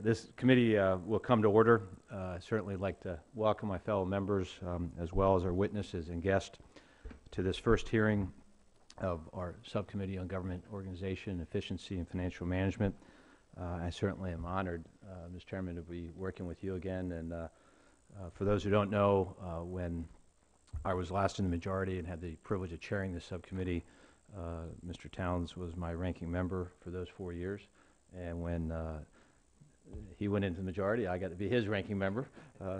This committee will come to order. I certainly like to welcome my fellow members as well as our witnesses and guests to this first hearing of our Subcommittee on Government Organization, Efficiency, and Financial Management. I certainly am honored, Mr. Chairman, to be working with you again. And for those who don't know, when I was last in the majority and had the privilege of chairing this subcommittee, Mr. Towns was my ranking member for those 4 years. And when he went into the majority, I got to be his ranking member.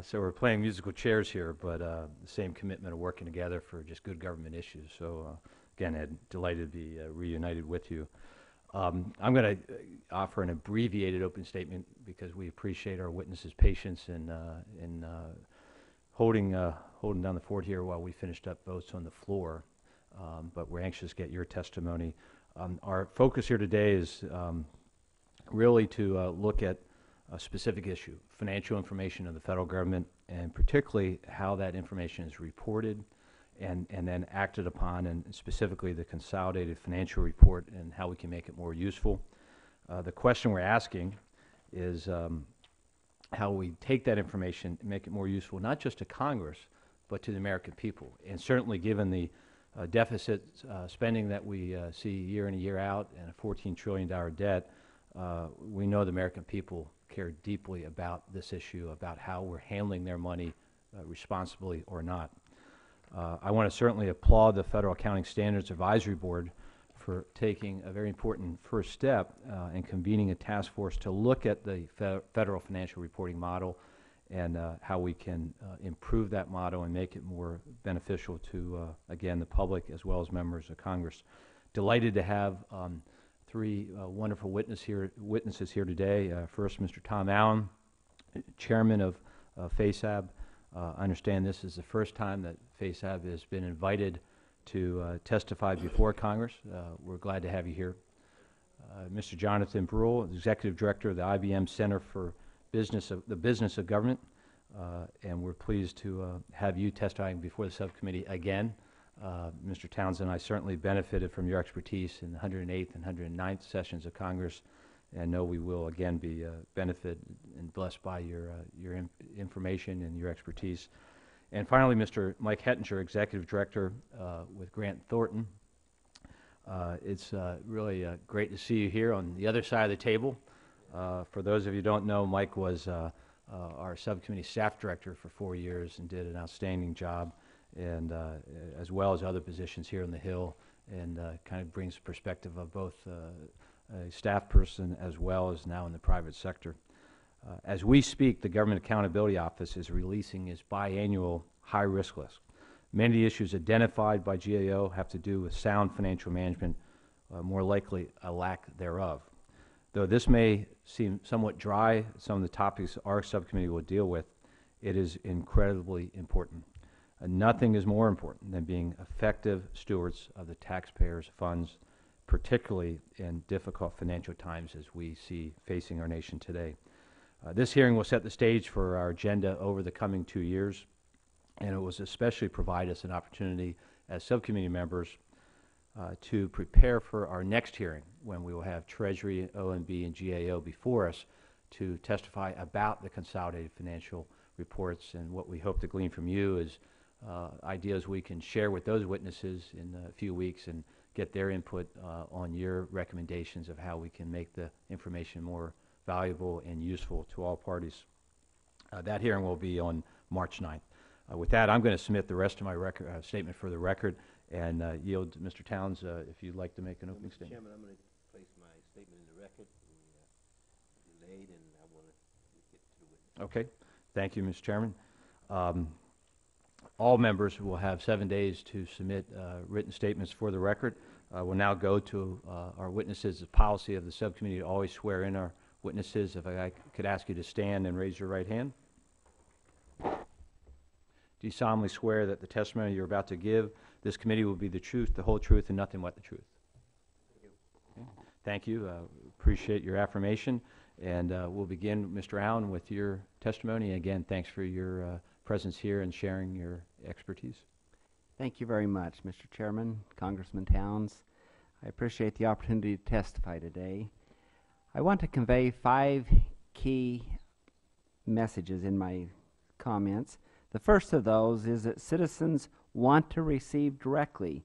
So we're playing musical chairs here, but the same commitment of working together for just good government issues. So again, Ed, delighted to be reunited with you. I'm going to offer an abbreviated open statement because we appreciate our witnesses' patience in holding down the fort here while we finished up votes on the floor. But we're anxious to get your testimony. Our focus here today is really to look at a specific issue, financial information of the federal government, and particularly how that information is reported and then acted upon, and specifically the consolidated financial report and how we can make it more useful. The question we're asking is how we take that information and make it more useful, not just to Congress, but to the American people. And certainly given the deficit spending that we see year in and year out and a $14 trillion debt, we know the American people care deeply about this issue, about how we're handling their money responsibly or not. I want to certainly applaud the Federal Accounting Standards Advisory Board for taking a very important first step in convening a task force to look at the federal financial reporting model and how we can improve that model and make it more beneficial to, again, the public as well as members of Congress. Delighted to have three wonderful witnesses here today. First, Mr. Tom Allen, Chairman of FASAB. I understand this is the first time that FASAB has been invited to testify before Congress. We're glad to have you here. Mr. Jonathan Brule, Executive Director of the IBM Center for the Business of Government, and we're pleased to have you testifying before the subcommittee again. Mr. Townsend, I certainly benefited from your expertise in the 108th and 109th sessions of Congress, and know we will again be benefited and blessed by your information and your expertise. And finally, Mr. Mike Hettinger, Executive Director with Grant Thornton. It's really great to see you here on the other side of the table. For those of you who don't know, Mike was our subcommittee staff director for 4 years and did an outstanding job, and as well as other positions here on the Hill, and kind of brings perspective of both a staff person as well as now in the private sector. As we speak, the Government Accountability Office is releasing its biannual high-risk list. Many of the issues identified by GAO have to do with sound financial management, more likely a lack thereof. Though this may seem somewhat dry, some of the topics our subcommittee will deal with, it is incredibly important. Nothing is more important than being effective stewards of the taxpayers' funds, particularly in difficult financial times as we see facing our nation today. This hearing will set the stage for our agenda over the coming 2 years, and it will especially provide us an opportunity as subcommittee members to prepare for our next hearing, when we will have Treasury, OMB, and GAO before us to testify about the consolidated financial reports. And what we hope to glean from you is ideas we can share with those witnesses in a few weeks and get their input on your recommendations of how we can make the information more valuable and useful to all parties. That hearing will be on March 9th. With that, I'm going to submit the rest of my statement for the record and yield to Mr. Towns if you'd like to make an opening Mr. statement. Chairman, I'm going to place my statement in the record. We delayed, and I want to get to the witness. Okay. Thank you, Mr. Chairman. All members will have 7 days to submit written statements for the record. We'll now go to our witnesses. The policy of the subcommittee to always swear in our witnesses. If I could ask you to stand and raise your right hand. Do you solemnly swear that the testimony you're about to give, this committee will be the truth, the whole truth, and nothing but the truth? Okay. Thank you. Appreciate your affirmation. And we'll begin, Mr. Allen, with your testimony. Again, thanks for your presence here and sharing your expertise. Thank you very much, Mr. Chairman, Congressman Towns. I appreciate the opportunity to testify today. I want to convey 5 key messages in my comments. The first of those is that citizens want to receive directly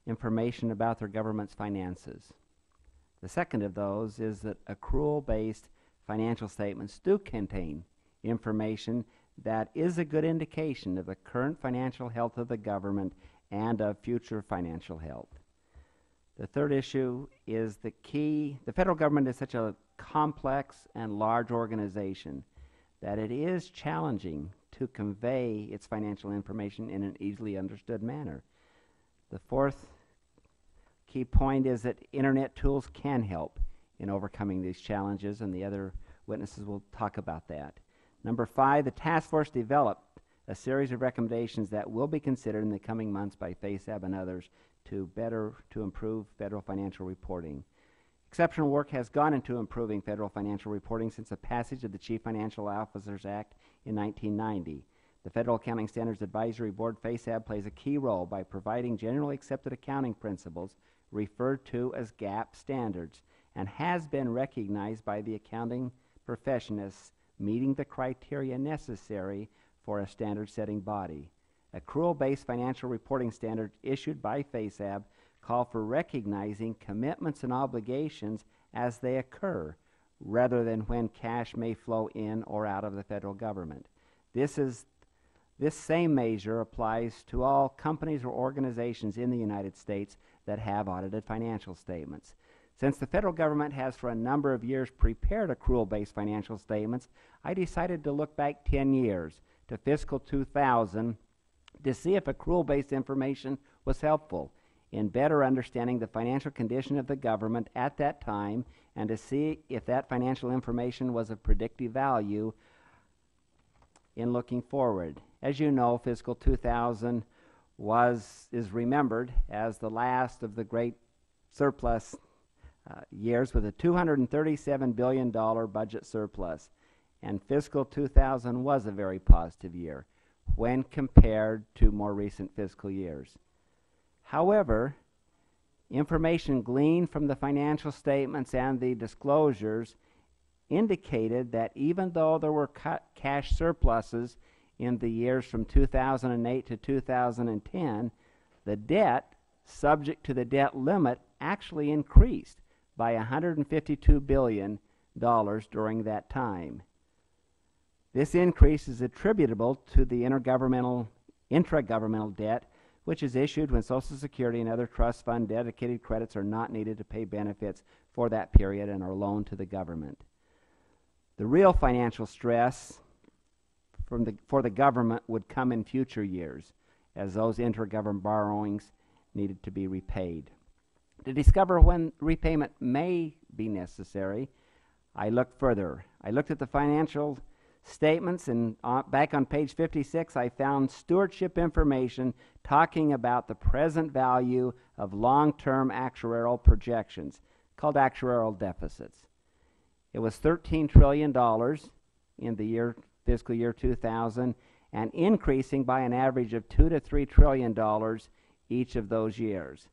information about their government's finances. The second of those is that accrual-based financial statements do contain information that is a good indication of the current financial health of the government and of future financial health. The third issue is the federal government is such a complex and large organization that it is challenging to convey its financial information in an easily understood manner. The fourth key point is that internet tools can help in overcoming these challenges, and the other witnesses will talk about that. Number 5, the task force developed a series of recommendations that will be considered in the coming months by FASAB and others to improve federal financial reporting. Exceptional work has gone into improving federal financial reporting since the passage of the Chief Financial Officers Act in 1990. The Federal Accounting Standards Advisory Board, FASAB, plays a key role by providing generally accepted accounting principles referred to as GAAP standards, and has been recognized by the accounting profession as meeting the criteria necessary for a standard-setting body. Accrual-based financial reporting standards issued by FASAB call for recognizing commitments and obligations as they occur, rather than when cash may flow in or out of the federal government. This same measure applies to all companies or organizations in the United States that have audited financial statements. Since the federal government has for a number of years prepared accrual-based financial statements, I decided to look back 10 years to fiscal 2000 to see if accrual-based information was helpful in better understanding the financial condition of the government at that time, and to see if that financial information was of predictive value in looking forward. As you know, fiscal 2000 is remembered as the last of the great surplus years, with a $237 billion budget surplus, and fiscal 2000 was a very positive year when compared to more recent fiscal years. However, information gleaned from the financial statements and the disclosures indicated that even though there were cash surpluses in the years from 2008 to 2010, the debt subject to the debt limit actually increased by $152 billion during that time. This increase is attributable to the intragovernmental debt, which is issued when Social Security and other trust fund dedicated credits are not needed to pay benefits for that period and are loaned to the government. The real financial stress for the government would come in future years, as those intergovernment borrowings needed to be repaid. To discover when repayment may be necessary, I looked further. I looked at the financial statements, and back on page 56 I found stewardship information talking about the present value of long-term actuarial projections, called actuarial deficits. It was $13 trillion in the fiscal year 2000, and increasing by an average of $2 to $3 trillion each of those years.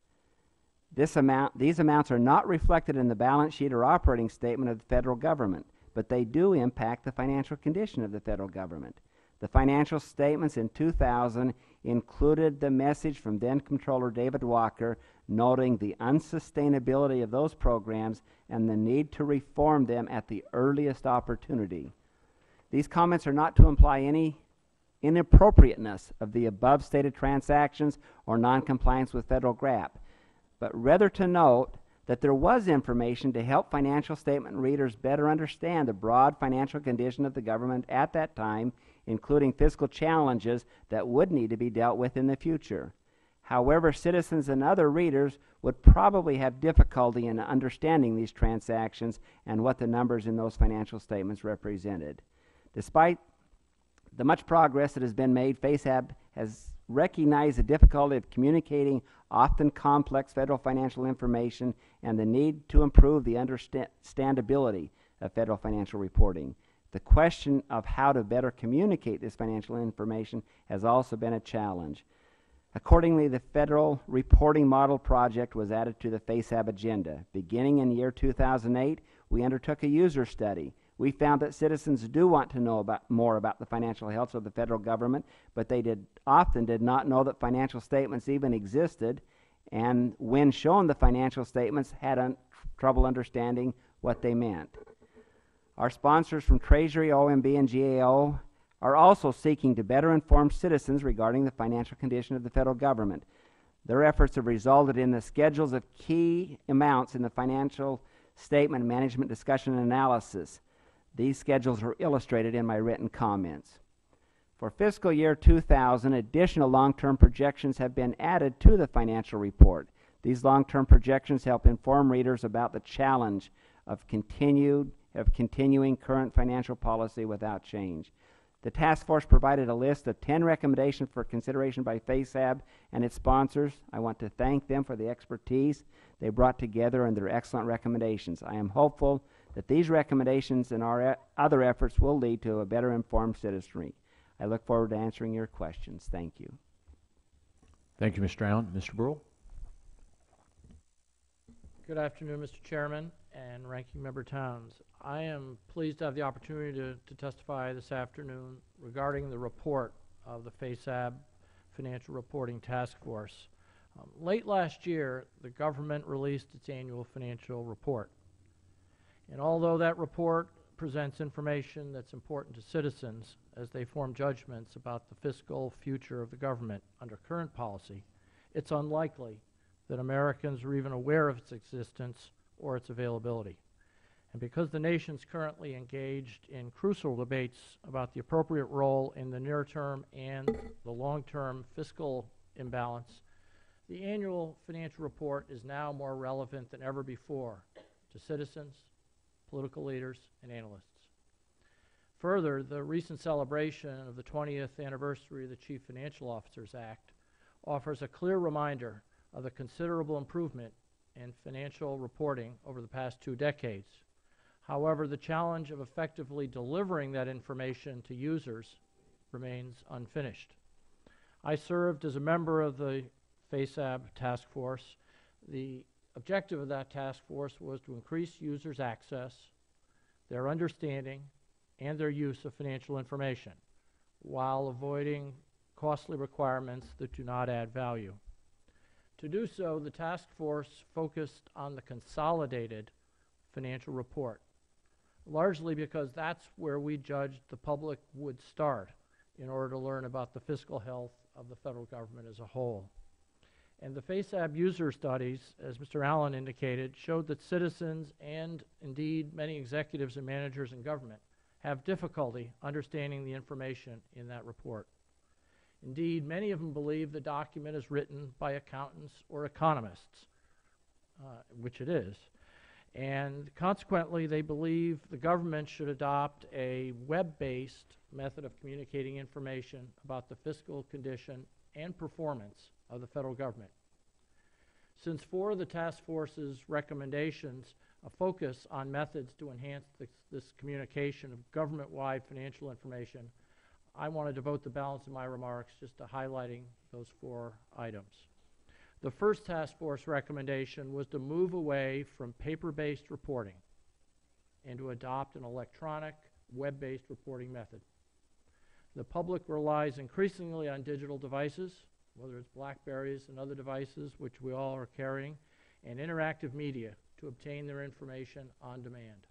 These amounts are not reflected in the balance sheet or operating statement of the federal government, but they do impact the financial condition of the federal government. The financial statements in 2000 included the message from then Comptroller David Walker noting the unsustainability of those programs and the need to reform them at the earliest opportunity. These comments are not to imply any inappropriateness of the above stated transactions or noncompliance with federal GAAP, but rather to note that there was information to help financial statement readers better understand the broad financial condition of the government at that time, including fiscal challenges that would need to be dealt with in the future. However, citizens and other readers would probably have difficulty in understanding these transactions and what the numbers in those financial statements represented. Despite the much progress that has been made, FASAB has recognized the difficulty of communicating often complex federal financial information and the need to improve the understandability of federal financial reporting. The question of how to better communicate this financial information has also been a challenge. Accordingly, the Federal Reporting Model Project was added to the FASAB agenda. Beginning in the year 2008, we undertook a user study We found that citizens do want to know more about the financial health of the federal government, but they often did not know that financial statements even existed, and when shown the financial statements had trouble understanding what they meant. Our sponsors from Treasury, OMB, and GAO are also seeking to better inform citizens regarding the financial condition of the federal government. Their efforts have resulted in the schedules of key amounts in the financial statement management discussion and analysis. These schedules are illustrated in my written comments. For fiscal year 2000, additional long-term projections have been added to the financial report. These long-term projections help inform readers about the challenge of continuing current financial policy without change. The task force provided a list of 10 recommendations for consideration by FASAB and its sponsors. I want to thank them for the expertise they brought together and their excellent recommendations. I am hopeful that these recommendations and our other efforts will lead to a better informed citizenry. I look forward to answering your questions. Thank you. Thank you, Mr. Allen. Mr. Burrell? Good afternoon, Mr. Chairman and Ranking Member Towns. I am pleased to have the opportunity to testify this afternoon regarding the report of the FASAB Financial Reporting Task Force. Late last year, the government released its annual financial report. And although that report presents information that's important to citizens as they form judgments about the fiscal future of the government under current policy, it's unlikely that Americans are even aware of its existence or its availability. And because the nation's currently engaged in crucial debates about the appropriate role in the near-term and the long-term fiscal imbalance, the annual financial report is now more relevant than ever before to citizens, political leaders, and analysts. Further, the recent celebration of the 20th anniversary of the Chief Financial Officers Act offers a clear reminder of the considerable improvement in financial reporting over the past 2 decades. However, the challenge of effectively delivering that information to users remains unfinished. I served as a member of the FASAB task force. The objective of that task force was to increase users' access, their understanding, and their use of financial information while avoiding costly requirements that do not add value. To do so, the task force focused on the consolidated financial report, largely because that's where we judged the public would start in order to learn about the fiscal health of the federal government as a whole. And the FASAB user studies, as Mr. Allen indicated, showed that citizens and indeed many executives and managers in government have difficulty understanding the information in that report. Indeed, many of them believe the document is written by accountants or economists, which it is. And consequently, they believe the government should adopt a web-based method of communicating information about the fiscal condition and performance of the federal government. Since 4 of the task force's recommendations focus on methods to enhance this communication of government-wide financial information, I want to devote the balance of my remarks just to highlighting those 4 items. The first task force recommendation was to move away from paper-based reporting and to adopt an electronic, web-based reporting method. The public relies increasingly on digital devices, whether it's BlackBerries and other devices, which we all are carrying, and interactive media to obtain their information on demand.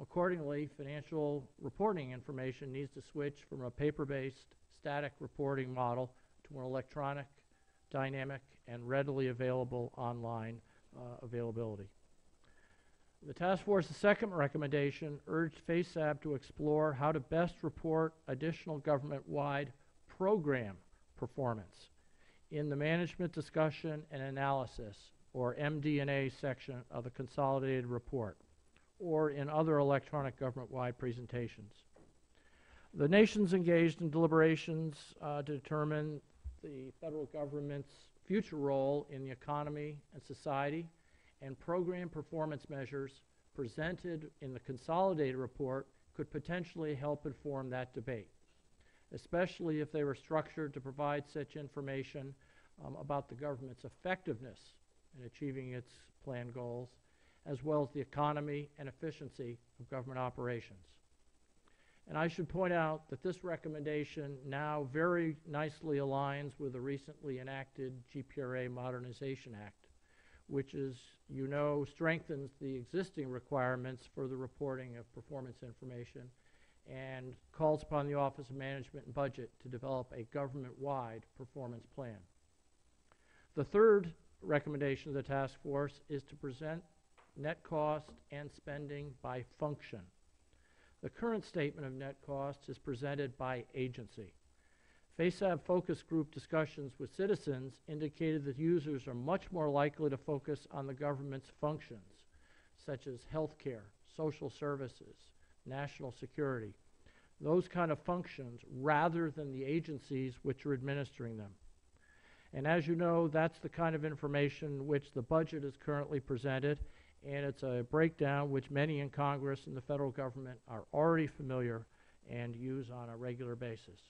Accordingly, financial reporting information needs to switch from a paper-based static reporting model to an electronic, dynamic, and readily available online availability. The task force's second recommendation urged FASAB to explore how to best report additional government-wide program performance in the Management Discussion and Analysis, or MD&A section of the consolidated report, or in other electronic government-wide presentations. The nation's engaged in deliberations to determine the federal government's future role in the economy and society, and program performance measures presented in the consolidated report could potentially help inform that debate, especially if they were structured to provide such information about the government's effectiveness in achieving its planned goals, as well as the economy and efficiency of government operations. And I should point out that this recommendation now very nicely aligns with the recently enacted Gipper Modernization Act, which, as you know, strengthens the existing requirements for the reporting of performance information and calls upon the Office of Management and Budget to develop a government-wide performance plan. The third recommendation of the task force is to present net cost and spending by function. The current statement of net costs is presented by agency. FASAB focus group discussions with citizens indicated that users are much more likely to focus on the government's functions, such as healthcare, social services, national security, those kind of functions, rather than the agencies which are administering them. And as you know, that's the kind of information which the budget is currently presented, and it's a breakdown which many in Congress and the federal government are already familiar and use on a regular basis.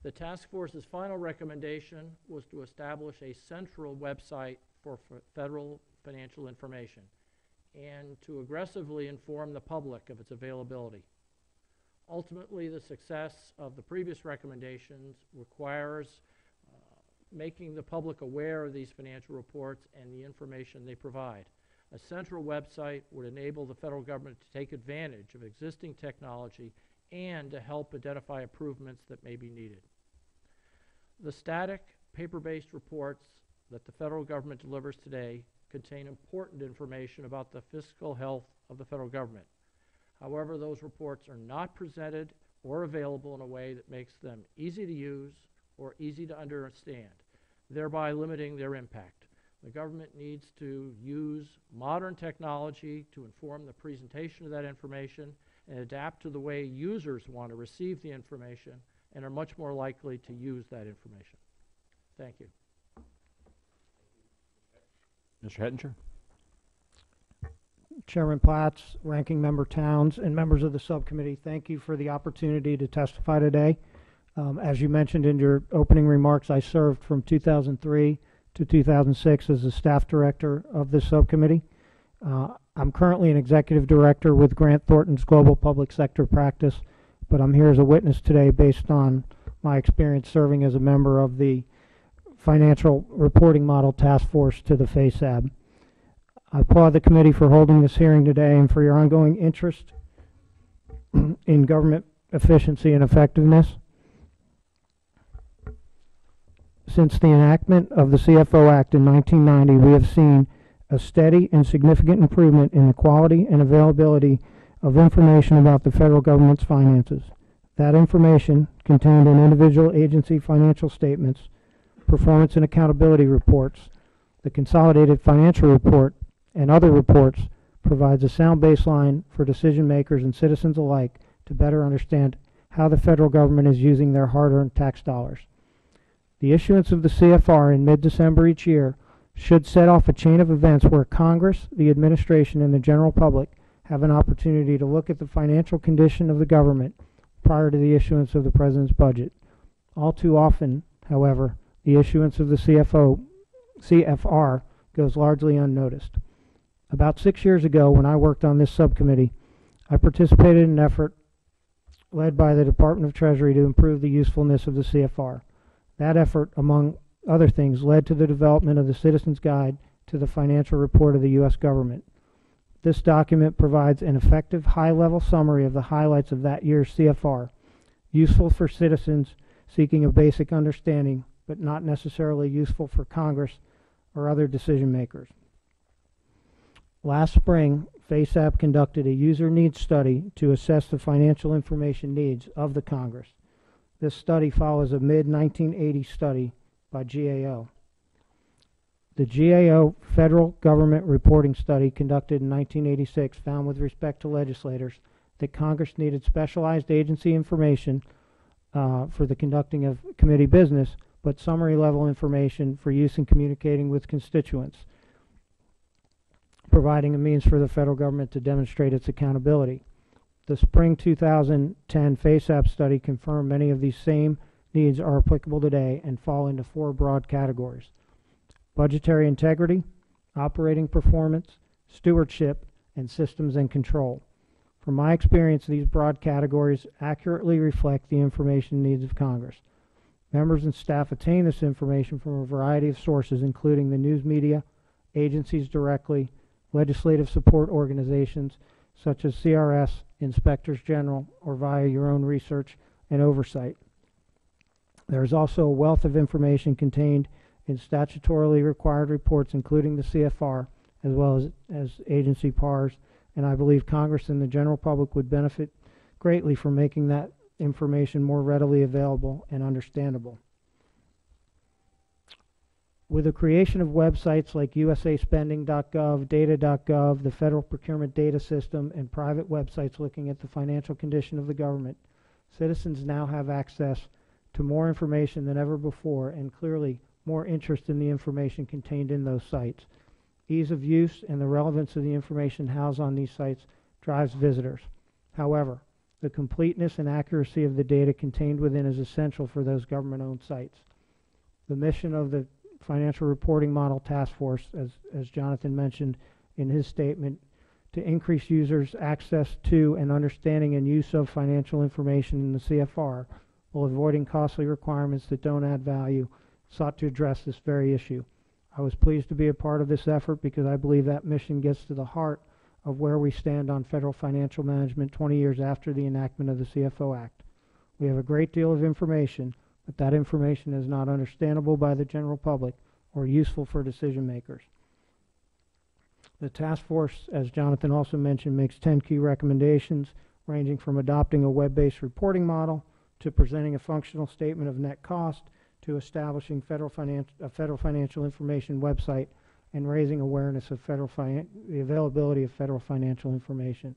The task force's final recommendation was to establish a central website for federal financial information and to aggressively inform the public of its availability. Ultimately, the success of the previous recommendations requires making the public aware of these financial reports and the information they provide. A central website would enable the federal government to take advantage of existing technology and to help identify improvements that may be needed. The static, paper-based reports that the federal government delivers today contain important information about the fiscal health of the federal government. However, those reports are not presented or available in a way that makes them easy to use or easy to understand, thereby limiting their impact. The government needs to use modern technology to inform the presentation of that information and adapt to the way users want to receive the information and are much more likely to use that information. Thank you. Mr. Hettinger? Chairman Platts, Ranking Member Towns, and members of the subcommittee, thank you for the opportunity to testify today. As you mentioned in your opening remarks, I served from 2003 to 2006 as the staff director of this subcommittee. I'm currently an executive director with Grant Thornton's Global Public Sector Practice, but I'm here as a witness today based on my experience serving as a member of the Financial Reporting Model Task Force to the FASAB. I applaud the committee for holding this hearing today and for your ongoing interest in government efficiency and effectiveness. Since the enactment of the CFO Act in 1990, we have seen a steady and significant improvement in the quality and availability of information about the federal government's finances. That information, contained in individual agency financial statements, performance and accountability reports, the Consolidated Financial Report, and other reports, provides a sound baseline for decision makers and citizens alike to better understand how the federal government is using their hard-earned tax dollars. The issuance of the CFR in mid-December each year should set off a chain of events where Congress, the administration, and the general public have an opportunity to look at the financial condition of the government prior to the issuance of the President's budget. All too often, however, the issuance of the CFR goes largely unnoticed. About 6 years ago, when I worked on this subcommittee, I participated in an effort led by the Department of Treasury to improve the usefulness of the CFR. That effort, among other things, led to the development of the Citizen's Guide to the Financial Report of the U.S. government. This document provides an effective, high-level summary of the highlights of that year's CFR, useful for citizens seeking a basic understanding, but not necessarily useful for Congress or other decision makers. Last spring, FASAB conducted a user needs study to assess the financial information needs of the Congress. This study follows a mid-1980 study by GAO. The GAO Federal Government Reporting Study conducted in 1986 found with respect to legislators that Congress needed specialized agency information for the conducting of committee business, but summary level information for use in communicating with constituents, providing a means for the federal government to demonstrate its accountability. The spring 2010 FASAB study confirmed many of these same needs are applicable today and fall into 4 broad categories: budgetary integrity, operating performance, stewardship, and systems and control. From my experience, these broad categories accurately reflect the information needs of Congress. Members and staff attain this information from a variety of sources, including the news media, agencies directly, legislative support organizations such as CRS, inspectors general, or via your own research and oversight. There is also a wealth of information contained in statutorily required reports, including the CFR, as well as agency PARs, and I believe Congress and the general public would benefit greatly from making that information more readily available and understandable. With the creation of websites like usaspending.gov, data.gov, the Federal Procurement Data System, and private websites looking at the financial condition of the government, citizens now have access to more information than ever before, and clearly more interest in the information contained in those sites. Ease of use and the relevance of the information housed on these sites drives visitors. However, the completeness and accuracy of the data contained within is essential for those government-owned sites. The mission of the Financial Reporting Model Task Force, as Jonathan mentioned in his statement, to increase users' access to and understanding and use of financial information in the CFR, while avoiding costly requirements that don't add value, sought to address this very issue. I was pleased to be a part of this effort because I believe that mission gets to the heart of where we stand on federal financial management 20 years after the enactment of the CFO Act. We have a great deal of information, but that information is not understandable by the general public or useful for decision makers. The task force, as Jonathan also mentioned, makes 10 key recommendations, ranging from adopting a web-based reporting model to presenting a functional statement of net cost to establishing a federal financial information website and raising awareness of the availability of federal financial information.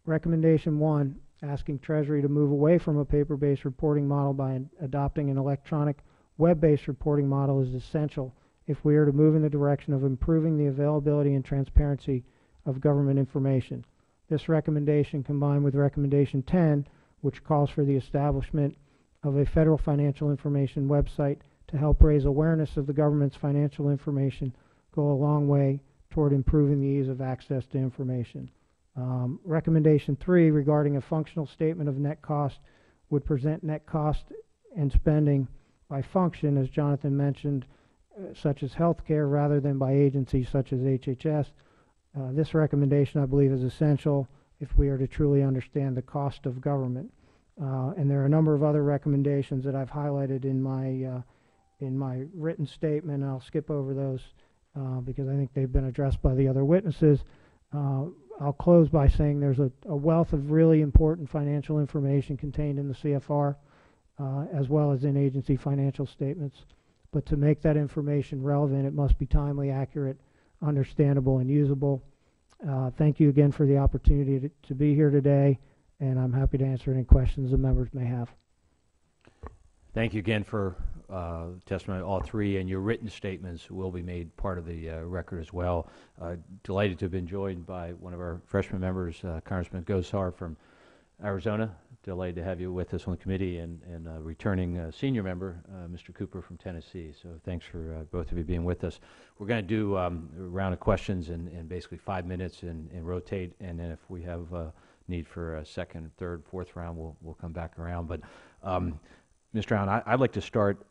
Recommendation 1, asking Treasury to move away from a paper-based reporting model by adopting an electronic web-based reporting model is essential if we are to move in the direction of improving the availability and transparency of government information. This recommendation, combined with Recommendation 10, which calls for the establishment of a federal financial information website to help raise awareness of the government's financial information, go a long way toward improving the ease of access to information. Recommendation 3, regarding a functional statement of net cost, would present net cost and spending by function, as Jonathan mentioned, such as healthcare, rather than by agencies such as HHS. This recommendation, I believe, is essential if we are to truly understand the cost of government. And there are a number of other recommendations that I've highlighted in my written statement. I'll skip over those because I think they've been addressed by the other witnesses. I'll close by saying there's a wealth of really important financial information contained in the CFR, as well as in agency financial statements. But to make that information relevant, it must be timely, accurate, understandable, and usable. Thank you again for the opportunity to be here today, and I'm happy to answer any questions the members may have. Thank you again for testimony, all three, and your written statements will be made part of the record as well. Delighted to have been joined by one of our freshman members, Congressman Gosar from Arizona. Delighted to have you with us on the committee, and returning senior member, Mr. Cooper from Tennessee. So thanks for both of you being with us. We're going to do a round of questions in basically 5 minutes and rotate, and then if we have need for a second, third, fourth round, we'll come back around. But Mr. Allen, I'd like to start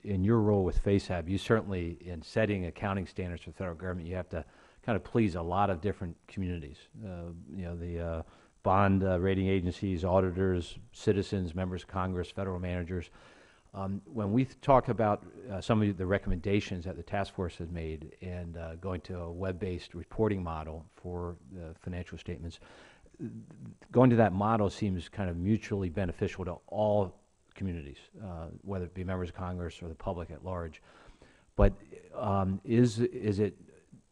in your role with FASAB. You certainly, in setting accounting standards for the federal government, you have to kind of please a lot of different communities. You know, the bond rating agencies, auditors, citizens, members of Congress, federal managers. When we talk about some of the recommendations that the task force has made and going to a web-based reporting model for the financial statements, going to that model seems kind of mutually beneficial to all communities, whether it be members of Congress or the public at large. But is it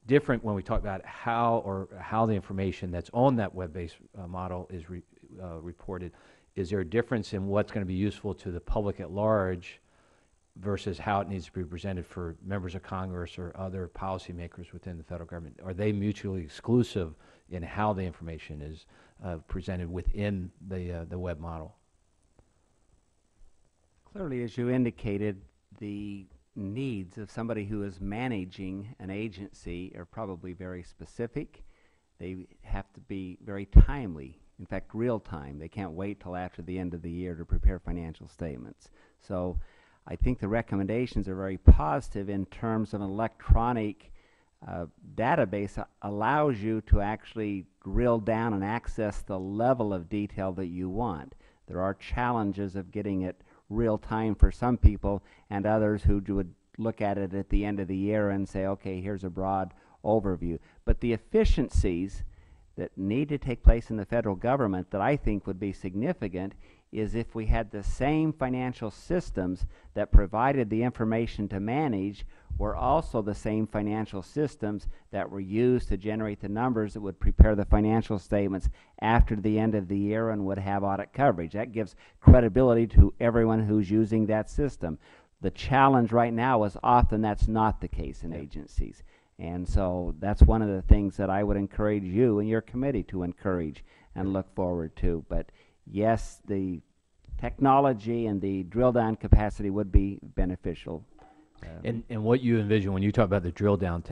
different when we talk about how the information that's on that web-based model is reported? Is there a difference in what's going to be useful to the public at large versus how it needs to be presented for members of Congress or other policymakers within the federal government? Are they mutually exclusive in how the information is presented within the web model? Clearly, as you indicated, the needs of somebody who is managing an agency are probably very specific. They have to be very timely, in fact real time. They can't wait till after the end of the year to prepare financial statements. So I think the recommendations are very positive in terms of an electronic database allows you to actually drill down and access the level of detail that you want. There are challenges of getting it real time for some people, and others who would look at it at the end of the year and say, okay, here's a broad overview. But the efficiencies that need to take place in the federal government that I think would be significant is if we had the same financial systems that provided the information to manage were also the same financial systems that were used to generate the numbers that would prepare the financial statements after the end of the year and would have audit coverage. That gives credibility to everyone who's using that system. The challenge right now is often that's not the case in agencies. And so that's one of the things that I would encourage you and your committee to encourage and look forward to. But yes, the technology and the drill down capacity would be beneficial. And what you envision when you talk about the drill down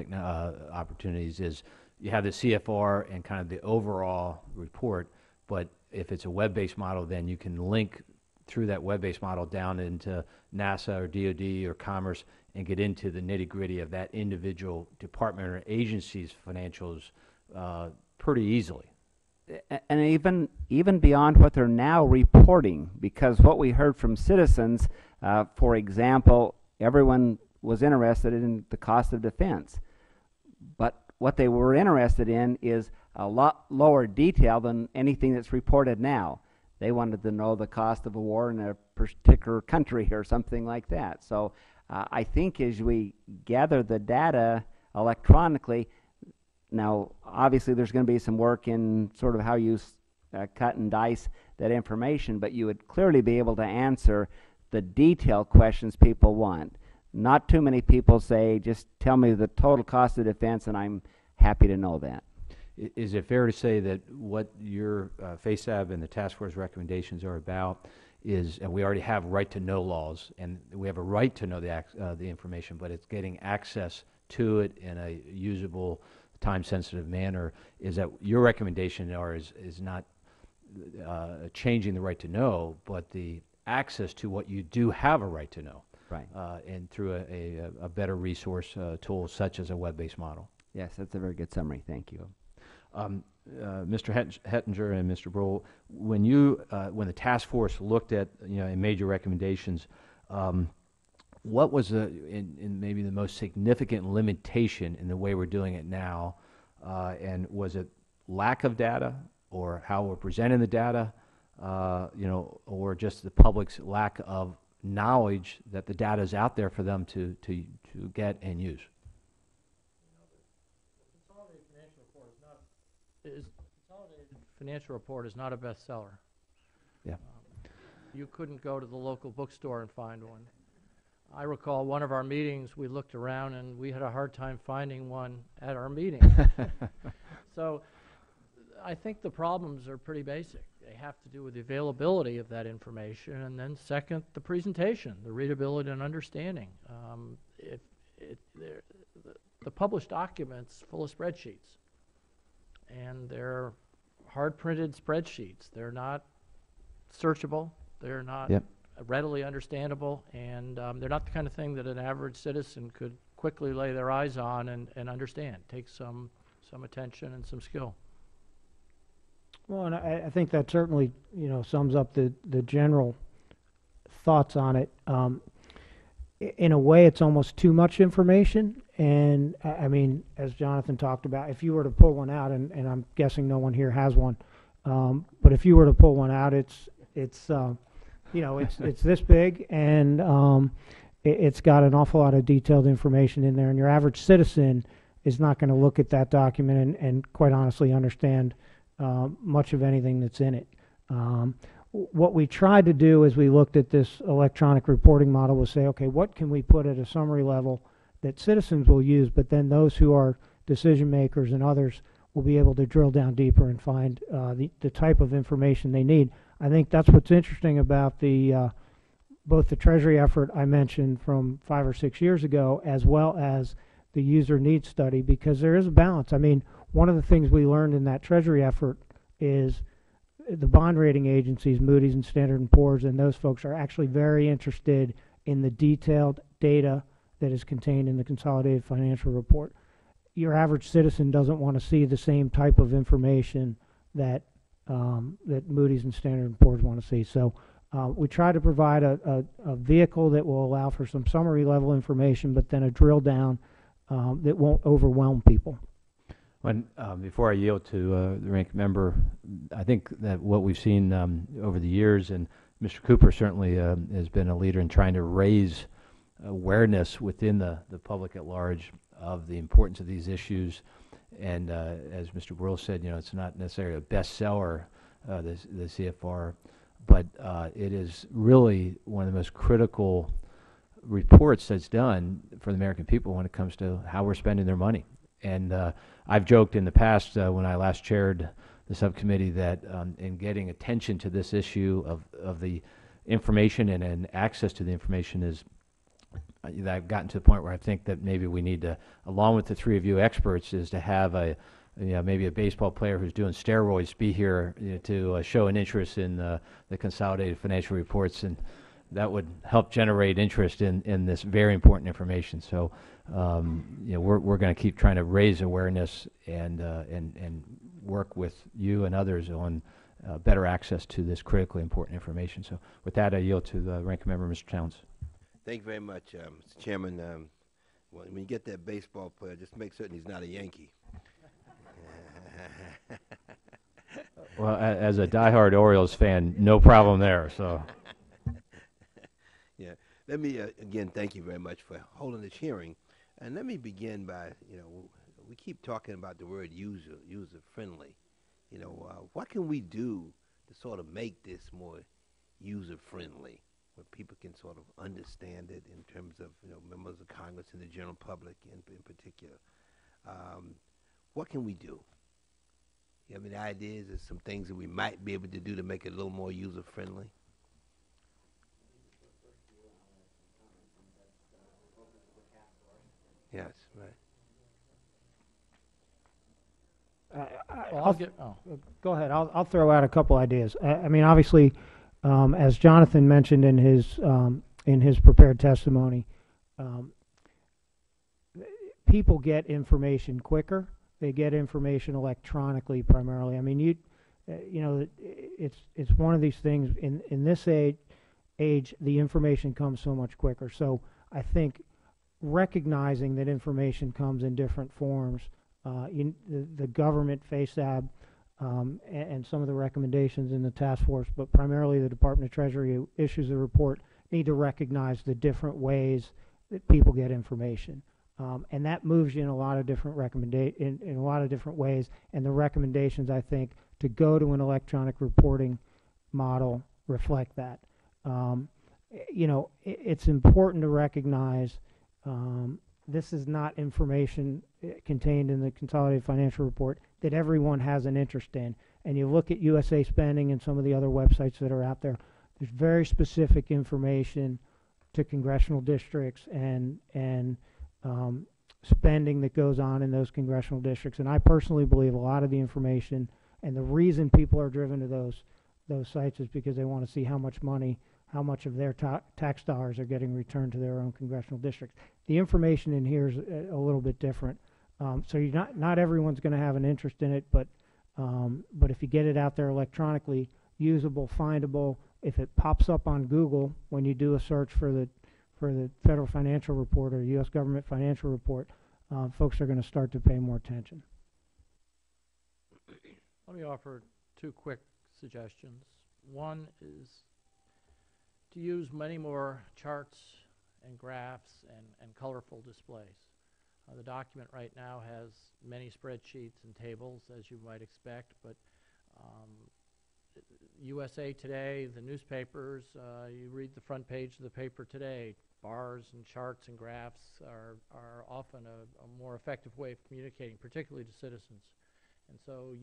opportunities is you have the CFR and kind of the overall report, but if it's a web-based model, then you can link through that web-based model down into NASA or DoD or Commerce and get into the nitty-gritty of that individual department or agency's financials pretty easily. And even beyond what they're now reporting, because what we heard from citizens, for example, everyone was interested in the cost of defense. But what they were interested in is a lot lower detail than anything that's reported now. They wanted to know the cost of a war in a particular country or something like that. So I think as we gather the data electronically, now obviously there's going to be some work in sort of how you cut and dice that information, but you would clearly be able to answer the detailed questions people want. Not too many people say, just tell me the total cost of defense and I'm happy to know that. Is it fair to say that what your FASAB and the task force recommendations are about is, and we already have right-to-know laws, and we have a right to know the information, but it's getting access to it in a usable, time-sensitive manner, is that your recommendation is not changing the right to know, but the access to what you do have a right to know. Right. And through a better resource tool such as a web-based model. Yes, that's a very good summary. Thank you. Mr. Hettinger and Mr. Brohl, when the task force looked at and made your recommendations, what was in maybe the most significant limitation in the way we're doing it now, and was it lack of data, or how we're presenting the data, or just the public's lack of knowledge that the data is out there for them to get and use? Consolidated financial report is not a bestseller. Yeah. You couldn't go to the local bookstore and find one. I recall one of our meetings, we looked around and we had a hard time finding one at our meeting. So I think the problems are pretty basic. They have to do with the availability of that information, and then second, the presentation, the readability and understanding. The published documents full of spreadsheets, and they're hard-printed spreadsheets. They're not searchable. They're not readily understandable, and they're not the kind of thing that an average citizen could quickly lay their eyes on and understand. It takes some attention and some skill. Well, and I think that certainly, sums up the general thoughts on it. In a way, it's almost too much information. And I mean, as Jonathan talked about, if you were to pull one out, and I'm guessing no one here has one, but if you were to pull one out, it's this big, and it's got an awful lot of detailed information in there. And your average citizen is not going to look at that document and quite honestly understand much of anything that's in it. What we tried to do as we looked at this electronic reporting model was say, okay, what can we put at a summary level that citizens will use, but then those who are decision makers and others will be able to drill down deeper and find the type of information they need. I think that's what's interesting about the both the Treasury effort I mentioned from 5 or 6 years ago, as well as the user needs study, because there is a balance. I mean, one of the things we learned in that Treasury effort is the bond rating agencies, Moody's and Standard & Poor's, and those folks are actually very interested in the detailed data that is contained in the consolidated financial report. Your average citizen doesn't want to see the same type of information that that Moody's and Standard & Poor's want to see. So we try to provide a vehicle that will allow for some summary level information, but then a drill down that won't overwhelm people. Before I yield to the ranking member, I think that what we've seen over the years, and Mr. Cooper certainly has been a leader in trying to raise awareness within the public at large of the importance of these issues. And as Mr. Brill said, you know, it's not necessarily a bestseller, the CFR, but it is really one of the most critical reports that's done for the American people when it comes to how we're spending their money. And I've joked in the past when I last chaired the subcommittee that in getting attention to this issue of the information and access to the information is that I've gotten to the point where I think that maybe we need to, along with the three of you experts, is to have maybe a baseball player who's doing steroids be here to show an interest in the consolidated financial reports, and that would help generate interest in this very important information. So we're going to keep trying to raise awareness and work with you and others on better access to this critically important information. So with that, I yield to the ranking member, Mr. Towns. Thank you very much, Mr. Chairman. When you get that baseball player, just make certain he's not a Yankee. Well, as a diehard Orioles fan, no problem there. So, yeah. Let me again thank you very much for holding this hearing, and let me begin by we keep talking about the word user friendly. What can we do to sort of make this more user friendly, where people can sort of understand it in terms of members of Congress and the general public in particular. What can we do? You have any ideas of some things that we might be able to do to make it a little more user friendly? Yes, right. Go ahead. I'll throw out a couple ideas. I mean, obviously, as Jonathan mentioned in his prepared testimony, people get information quicker. They get information electronically primarily. I mean, it's one of these things. In this age, the information comes so much quicker. So I think recognizing that information comes in different forms, the government FASAB and some of the recommendations in the task force, but primarily the Department of Treasury who issues a report, need to recognize the different ways that people get information. And that moves you in a lot of different in a lot of different ways. And the recommendations, I think, to go to an electronic reporting model reflect that. It's important to recognize this is not information contained in the consolidated financial report that everyone has an interest in. And you look at USA Spending and some of the other websites that are out there, there's very specific information to congressional districts and spending that goes on in those congressional districts. And I personally believe a lot of the information and the reason people are driven to those sites is because they want to see how much money, how much of their tax dollars are getting returned to their own congressional districts. The information in here is a little bit different. So you're not everyone's going to have an interest in it, but if you get it out there electronically, usable, findable, if it pops up on Google when you do a search for the Federal Financial Report or U.S. Government Financial Report, folks are going to start to pay more attention. Let me offer two quick suggestions. One is to use many more charts and graphs and colorful displays. The document right now has many spreadsheets and tables, as you might expect, but USA Today, the newspapers, you read the front page of the paper today, bars and charts and graphs are often a more effective way of communicating, particularly to citizens. And so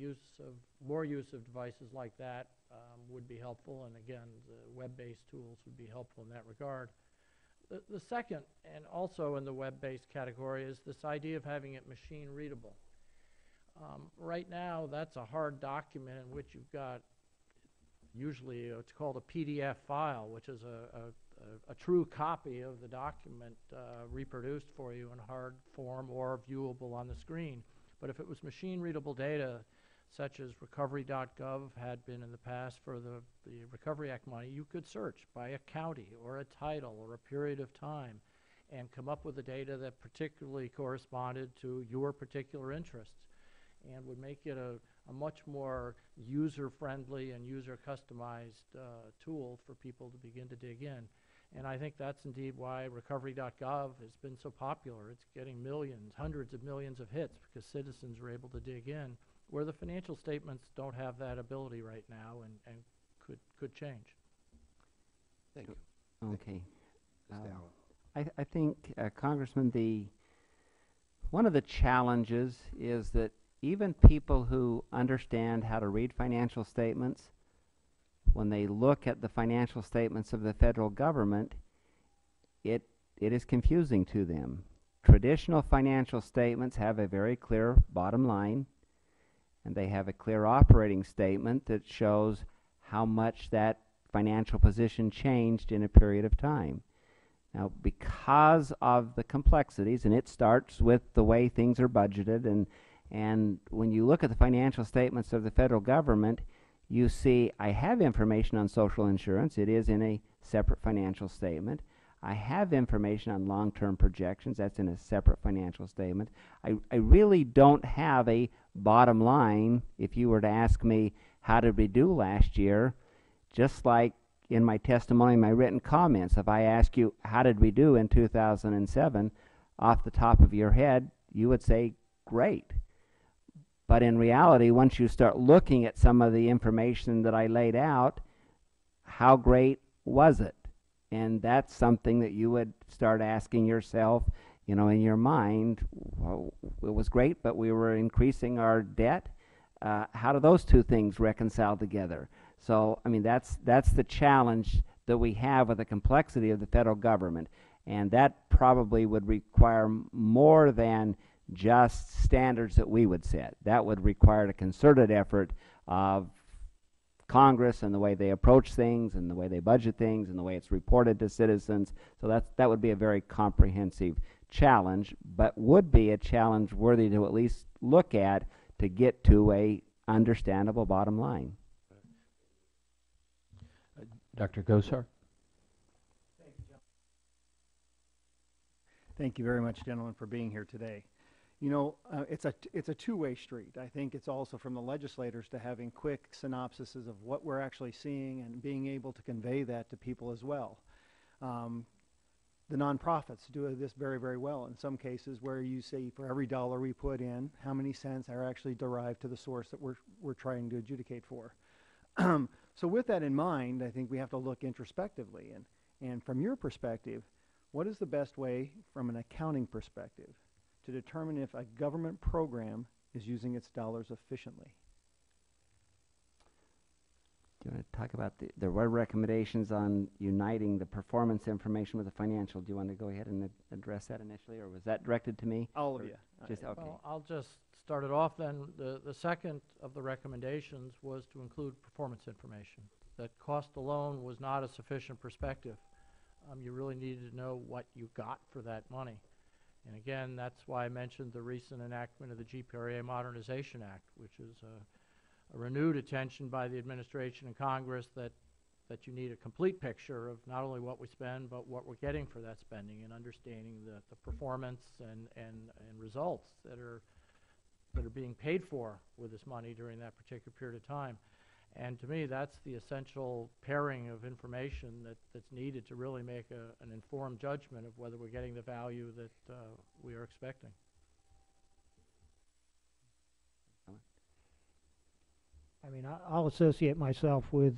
more use of devices like that would be helpful, and again, the web-based tools would be helpful in that regard. The second, and also in the web-based category, is this idea of having it machine readable. Right now, that's a hard document in which you've got usually it's called a PDF file, which is a true copy of the document reproduced for you in hard form or viewable on the screen. But if it was machine readable data, such as recovery.gov had been in the past for the Recovery Act money, you could search by a county or a title or a period of time and come up with the data that particularly corresponded to your particular interests, and would make it a much more user-friendly and user-customized tool for people to begin to dig in. And I think that's indeed why recovery.gov has been so popular. It's getting millions, hundreds of millions of hits because citizens are able to dig in, where the financial statements don't have that ability right now and could change. Thank you. Okay. Mr. Allen. I think, Congressman, one of the challenges is that even people who understand how to read financial statements, when they look at the financial statements of the federal government, it is confusing to them. Traditional financial statements have a very clear bottom line, and they have a clear operating statement that shows how much that financial position changed in a period of time. Now, because of the complexities, and it starts with the way things are budgeted, and when you look at the financial statements of the federal government, you see I have information on social insurance. It is in a separate financial statement. I have information on long-term projections. That's in a separate financial statement. I really don't have a bottom line. If you were to ask me, how did we do last year, just like in my testimony, my written comments, if I ask you, how did we do in 2007, off the top of your head, you would say, great. But in reality, once you start looking at some of the information that I laid out, how great was it? And that's something that you would start asking yourself, in your mind. Well, it was great, but we were increasing our debt. How do those two things reconcile together? So, I mean, that's the challenge that we have with the complexity of the federal government. And that probably would require more than just standards that we would set. That would require a concerted effort of Congress and the way they approach things and the way they budget things and the way it's reported to citizens. So that would be a very comprehensive challenge, but would be a challenge worthy to at least look at to get to a understandable bottom line. Dr. Gosar? Thank you very much, gentlemen, for being here today. It's a two-way street. I think it's also from the legislators to having quick synopsises of what we're actually seeing and being able to convey that to people as well. The nonprofits do this very, very well in some cases, where you see for every dollar we put in, how many cents are actually derived to the source that we're trying to adjudicate for. So with that in mind, I think we have to look introspectively. And from your perspective, what is the best way from an accounting perspective to determine if a government program is using its dollars efficiently? Do you want to talk about there were recommendations on uniting the performance information with the financial? Do you want to go ahead and address that initially, or was that directed to me? All of you. Just, okay. Well, I'll just start it off then. The second of the recommendations was to include performance information. That cost alone was not a sufficient perspective. You really needed to know what you got for that money. And again, that's why I mentioned the recent enactment of the Gipper Modernization Act, which is a renewed attention by the administration and Congress that you need a complete picture of not only what we spend, but what we're getting for that spending, and understanding the performance and results that are being paid for with this money during that particular period of time. And to me, that's the essential pairing of information that's needed to really make an informed judgment of whether we're getting the value that we are expecting. I mean, I'll associate myself with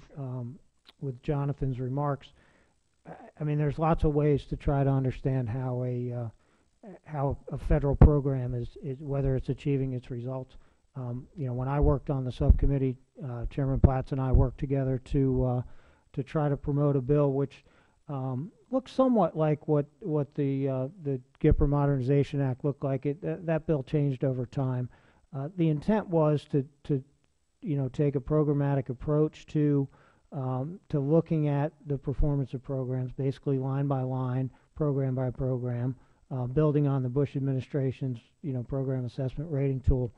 Jonathan's remarks. I mean, there's lots of ways to try to understand how a federal program is whether it's achieving its results. You know, when I worked on the subcommittee, Chairman Platts and I worked together to try to promote a bill which looks somewhat like what the Gipper Modernization Act looked like. That bill changed over time. The intent was to you know, take a programmatic approach to looking at the performance of programs, basically line by line, program by program, building on the Bush administration's, you know, program assessment rating tool.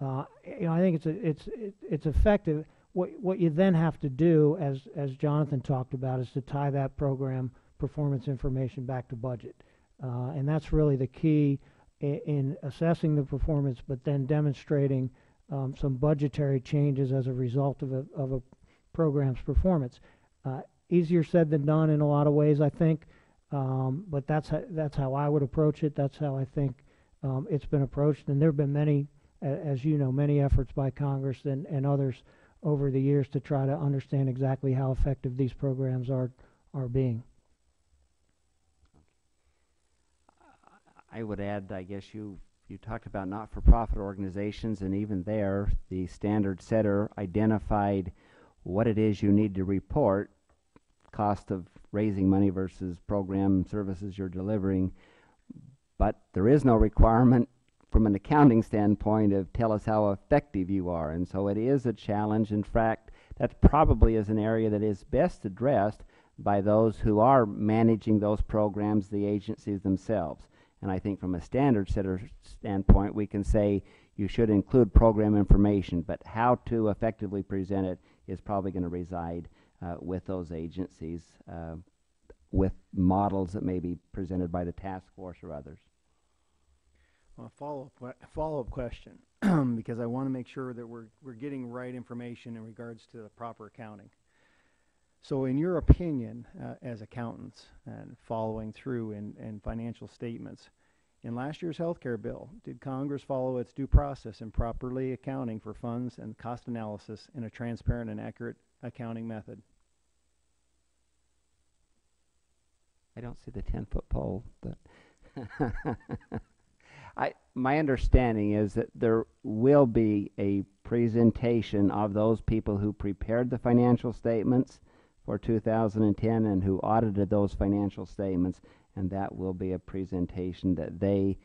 You know, I think it's effective. What you then have to do, as Jonathan talked about, is to tie that program performance information back to budget, and that's really the key in assessing the performance, but then demonstrating some budgetary changes as a result of a program's performance. Easier said than done in a lot of ways, I think, but that's how I would approach it. That's how I think it's been approached, and there have been many, as you know, many efforts by Congress and others over the years to try to understand exactly how effective these programs are being. I would add, I guess you talked about not-for-profit organizations, and even there, the standard setter identified what it is you need to report, cost of raising money versus program services you're delivering, but there is no requirement from an accounting standpoint of tell us how effective you are, and so it is a challenge. In fact, that probably is an area that is best addressed by those who are managing those programs, the agencies themselves. And I think from a standard setter standpoint, we can say you should include program information, but how to effectively present it is probably going to reside with those agencies, with models that may be presented by the task force or others. Well, a follow-up question, because I want to make sure that we're getting right information in regards to the proper accounting. So in your opinion, as accountants and following through in financial statements, in last year's healthcare bill, did Congress follow its due process in properly accounting for funds and cost analysis in a transparent and accurate accounting method? I don't see the 10-foot pole, but my understanding is that there will be a presentation of those people who prepared the financial statements for 2010 and who audited those financial statements, and that will be a presentation that they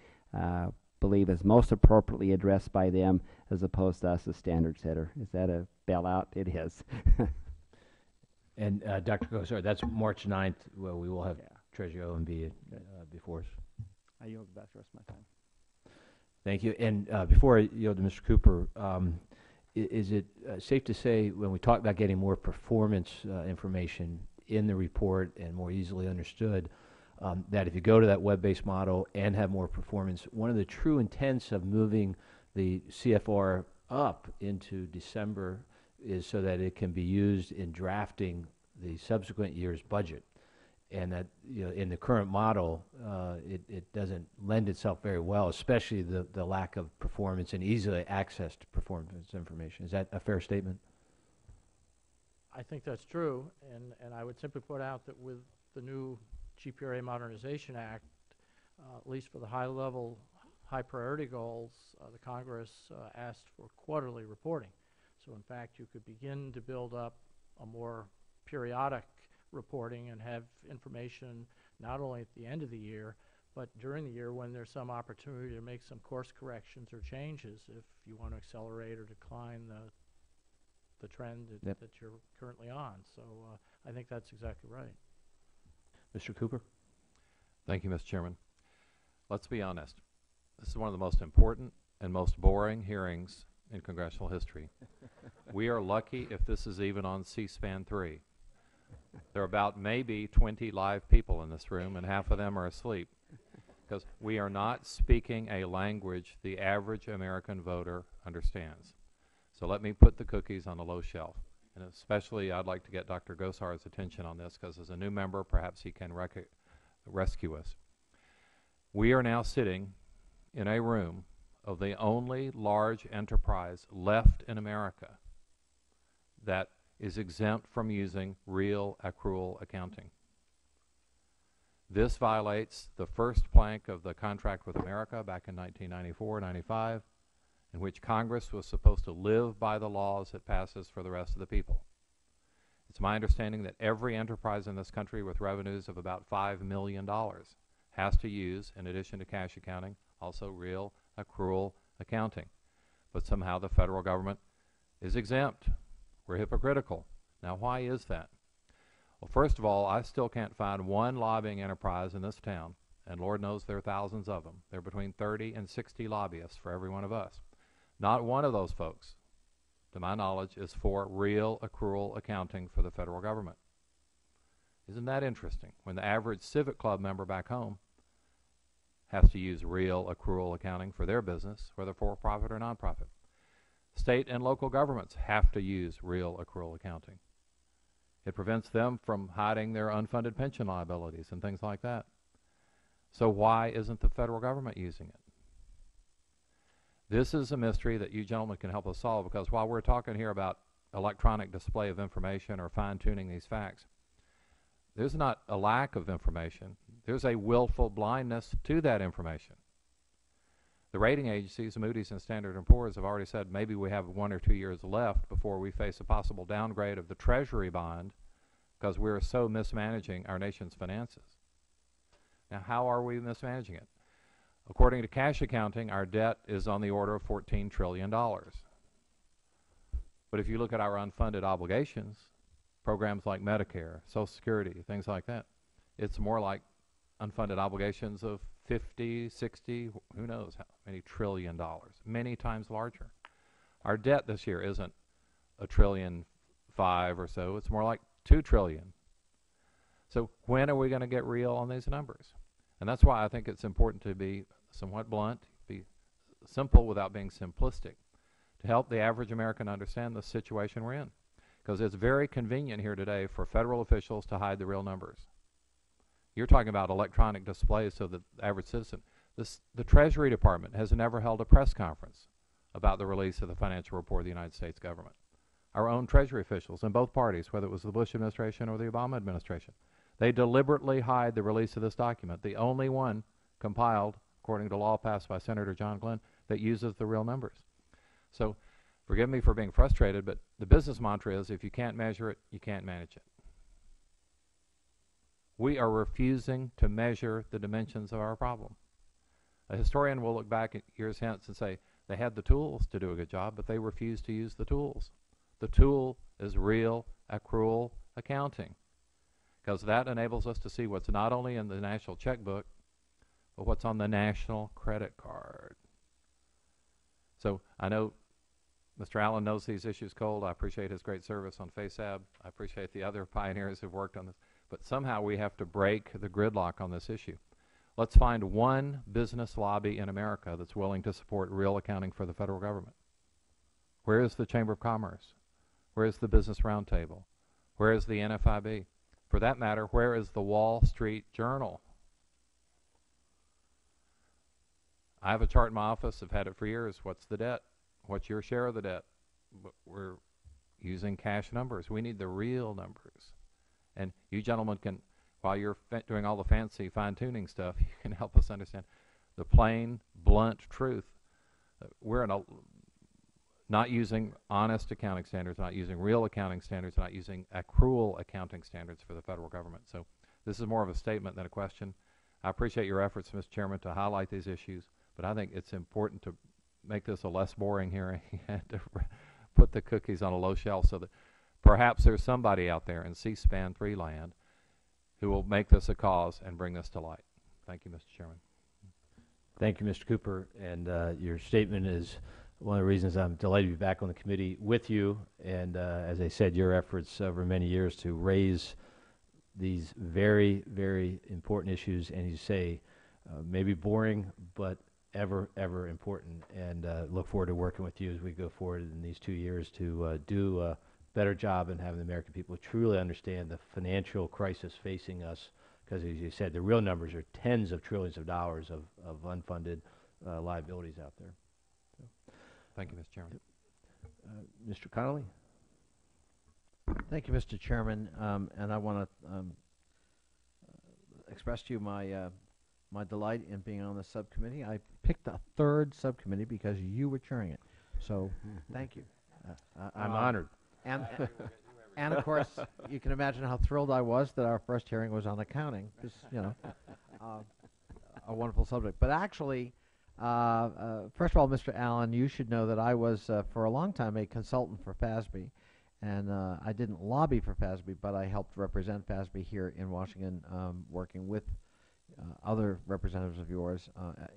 believe is most appropriately addressed by them as opposed to us as standard setter. Is that a bailout? It is. And Dr. Gosar, that's March 9th. Well, we will have Treasurer OMB before us. I yield back the rest of my time. Thank you. And before I yield to Mr. Cooper, is it safe to say when we talk about getting more performance information in the report and more easily understood, that if you go to that web-based model and have more performance, one of the true intents of moving the CFR up into December is so that it can be used in drafting the subsequent year's budget. And that, you know, in the current model, it doesn't lend itself very well, especially the lack of performance and easily accessed performance information. Is that a fair statement? I think that's true, and I would simply point out that with the new GPRA Modernization Act, at least for the high-level, high-priority goals, the Congress asked for quarterly reporting. So in fact, you could begin to build up a more periodic reporting and have information not only at the end of the year, but during the year when there's some opportunity to make some course corrections or changes if you want to accelerate or decline the trend that you're currently on. So I think that's exactly right. Mr. Cooper? Thank you, Mr. Chairman. Let's be honest. This is one of the most important and most boring hearings in congressional history. We are lucky if this is even on C-SPAN 3. There are about maybe 20 live people in this room, and half of them are asleep, because we are not speaking a language the average American voter understands. So let me put the cookies on the low shelf. And especially I'd like to get Dr. Gosar's attention on this, because as a new member, perhaps he can rescue us. We are now sitting in a room of the only large enterprise left in America that is exempt from using real accrual accounting. This violates the first plank of the contract with America back in 1994-95, in which Congress was supposed to live by the laws it passes for the rest of the people. It's my understanding that every enterprise in this country with revenues of about $5 million has to use, in addition to cash accounting, also real accrual accounting. But somehow the federal government is exempt. We're hypocritical. Now, why is that? Well, first of all, I still can't find one lobbying enterprise in this town, and Lord knows there are thousands of them. There are between 30 and 60 lobbyists for every one of us. Not one of those folks, to my knowledge, is for real accrual accounting for the federal government. Isn't that interesting? When the average Civic Club member back home has to use real accrual accounting for their business, whether for-profit or non-profit. State and local governments have to use real accrual accounting. It prevents them from hiding their unfunded pension liabilities and things like that. So why isn't the federal government using it? This is a mystery that you gentlemen can help us solve, because while we're talking here about electronic display of information or fine-tuning these facts, there's not a lack of information. There's a willful blindness to that information. The rating agencies, Moody's and Standard & Poor's, have already said maybe we have 1 or 2 years left before we face a possible downgrade of the Treasury bond because we're so mismanaging our nation's finances. Now, how are we mismanaging it? According to cash accounting, our debt is on the order of $14 trillion. But if you look at our unfunded obligations, programs like Medicare, Social Security, things like that, it's more like unfunded obligations of 50, 60, who knows how many $1 trillion, many times larger. Our debt this year isn't $1.5 trillion or so, it's more like $2 trillion. So when are we going to get real on these numbers? And that's why I think it's important to be somewhat blunt, be simple without being simplistic, to help the average American understand the situation we're in. Because it's very convenient here today for federal officials to hide the real numbers. You're talking about electronic displays so that the average citizen. The Treasury Department has never held a press conference about the release of the financial report of the United States government. Our own Treasury officials in both parties, whether it was the Bush administration or the Obama administration, they deliberately hide the release of this document, the only one compiled, according to law passed by Senator John Glenn, that uses the real numbers. So forgive me for being frustrated, but the business mantra is if you can't measure it, you can't manage it. We are refusing to measure the dimensions of our problem. A historian will look back at years hence and say they had the tools to do a good job, but they refused to use the tools. The tool is real accrual accounting, because that enables us to see what's not only in the national checkbook, but what's on the national credit card. So I know Mr. Allen knows these issues cold. I appreciate his great service on FASAB. I appreciate the other pioneers who've worked on this. But somehow we have to break the gridlock on this issue. Let's find one business lobby in America that's willing to support real accounting for the federal government. Where is the Chamber of Commerce? Where is the Business Roundtable? Where is the NFIB? For that matter, where is the Wall Street Journal? I have a chart in my office. I've had it for years. What's the debt? What's your share of the debt? We're using cash numbers. We need the real numbers. And you gentlemen can, while you're doing all the fancy fine-tuning stuff, you can help us understand the plain, blunt truth. We're not using honest accounting standards, not using real accounting standards, not using accrual accounting standards for the federal government. So this is more of a statement than a question. I appreciate your efforts, Mr. Chairman, to highlight these issues, but I think it's important to make this a less boring hearing and to put the cookies on a low shelf so that perhaps there's somebody out there in C-SPAN 3 land who will make this a cause and bring this to light. Thank you, Mr. Chairman. Thank you, Mr. Cooper, and your statement is one of the reasons I'm delighted to be back on the committee with you, and as I said, your efforts over many years to raise these very, very important issues, and you say maybe boring, but ever, ever important, and look forward to working with you as we go forward in these 2 years to do a better job in having the American people truly understand the financial crisis facing us, because as you said, the real numbers are tens of trillions of dollars of unfunded liabilities out there. So. Thank you, Mr. Chairman. Mr. Connolly? Thank you, Mr. Chairman, and I want to express to you my my delight in being on the subcommittee. I picked a third subcommittee because you were chairing it. So, thank you. I'm honored. And, and of course, you can imagine how thrilled I was that our first hearing was on accounting, because, a wonderful subject. But actually, first of all, Mr. Allen, you should know that I was, for a long time, a consultant for FASB. And I didn't lobby for FASB, but I helped represent FASB here in Washington, working with other representatives of yours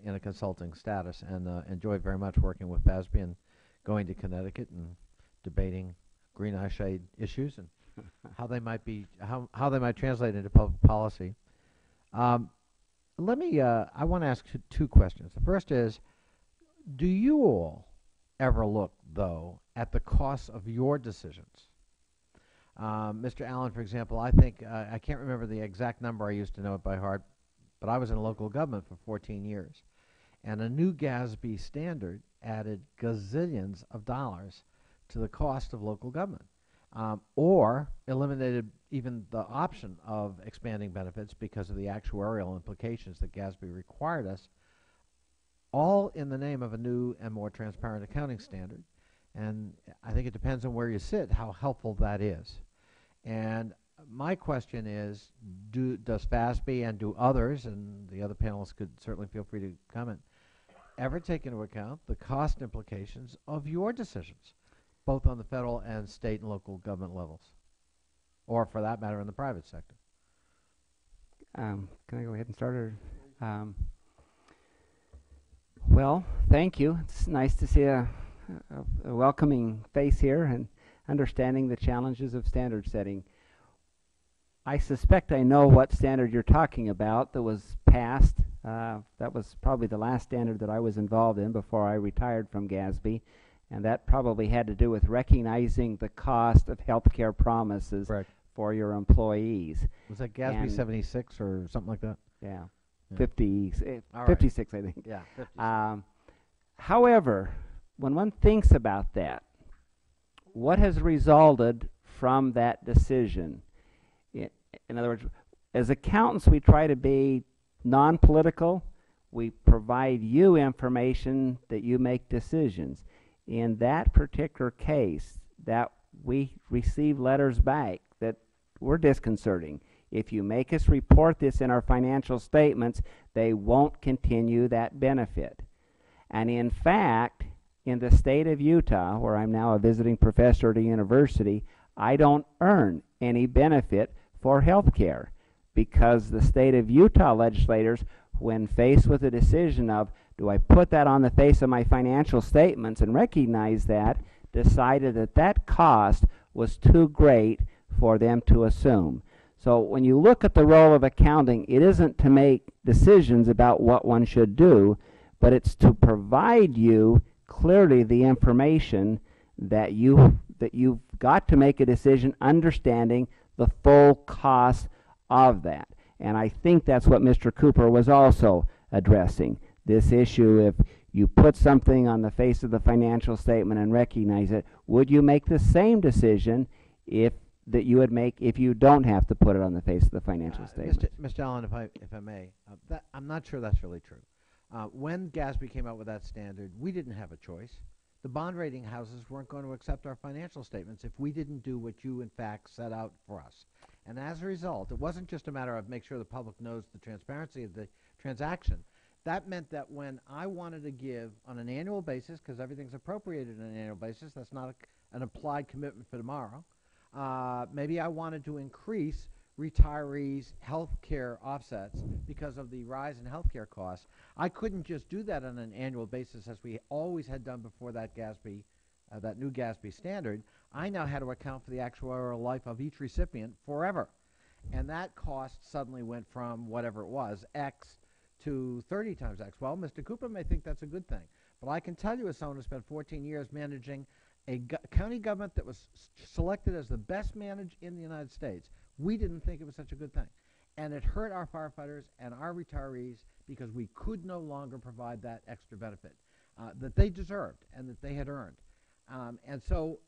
in a consulting status, and enjoyed very much working with FASB and going to Connecticut and debating green eyeshade issues and how they might be how they might translate into public policy. Let me I want to ask two questions. The first is, do you all ever look, though, at the costs of your decisions? Mr. Allen, for example, I think I can't remember the exact number, I used to know it by heart, but I was in local government for 14 years, and a new GASB standard added gazillions of dollars to the cost of local government, or eliminated even the option of expanding benefits because of the actuarial implications that GASB required us, all in the name of a new and more transparent accounting standard. And I think it depends on where you sit how helpful that is. And my question is, does FASB and do others, and the other panelists could certainly feel free to comment, ever take into account the cost implications of your decisions, both on the federal and state and local government levels, or for that matter in the private sector? Can I go ahead and start? Or, well, thank you. It's nice to see a welcoming face here and understanding the challenges of standard setting. I suspect I know what standard you're talking about that was passed. That was probably the last standard that I was involved in before I retired from GASB, and that probably had to do with recognizing the cost of healthcare promises for your employees. Was that GASB 76 or something like that? Yeah, Yeah. 56, I think. Yeah, 56. However, when one thinks about that, what has resulted from that decision? In other words, as accountants, we try to be non-political. We provide you information that you make decisions. In that particular case, that we receive letters back that were disconcerting. If you make us report this in our financial statements, they won't continue that benefit. And in fact, in the state of Utah, where I'm now a visiting professor at a university, I don't earn any benefit for health care because the state of Utah legislators, when faced with a decision of, do I put that on the face of my financial statements and recognize that, decided that that cost was too great for them to assume. So when you look at the role of accounting, it isn't to make decisions about what one should do, but it's to provide you clearly the information that you've got to make a decision understanding the full cost of that. And I think that's what Mr. Cooper was also addressing. This issue, if you put something on the face of the financial statement and recognize it, would you make the same decision that you would make if you don't have to put it on the face of the financial statement? Mr. Allen, if I may, I'm not sure that's really true. When GASB came out with that standard, we didn't have a choice. The bond rating houses weren't going to accept our financial statements if we didn't do what you, in fact, set out for us. And as a result, it wasn't just a matter of make sure the public knows the transparency of the transaction. That meant that when I wanted to give on an annual basis, because everything's appropriated on an annual basis, that's not an applied commitment for tomorrow, maybe I wanted to increase retirees' health care offsets because of the rise in health care costs. I couldn't just do that on an annual basis as we always had done before that GASB, that new GASB standard. I now had to account for the actuarial life of each recipient forever. And that cost suddenly went from whatever it was, X, to 30 times X. Well, Mr. Cooper may think that's a good thing, but I can tell you as someone who spent 14 years managing a county government that was selected as the best managed in the United States, we didn't think it was such a good thing. And it hurt our firefighters and our retirees because we could no longer provide that extra benefit that they deserved and that they had earned. And so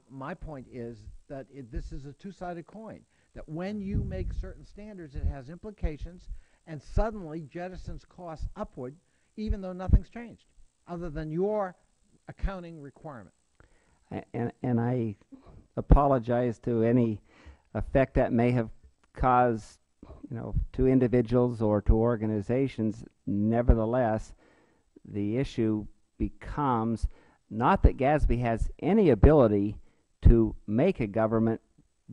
my point is that this is a two-sided coin, that when you make certain standards, it has implications and suddenly jettisons costs upward even though nothing's changed other than your accounting requirement. And I apologize to any effect that may have caused, to individuals or to organizations. Nevertheless, the issue becomes not that GASB has any ability to make a government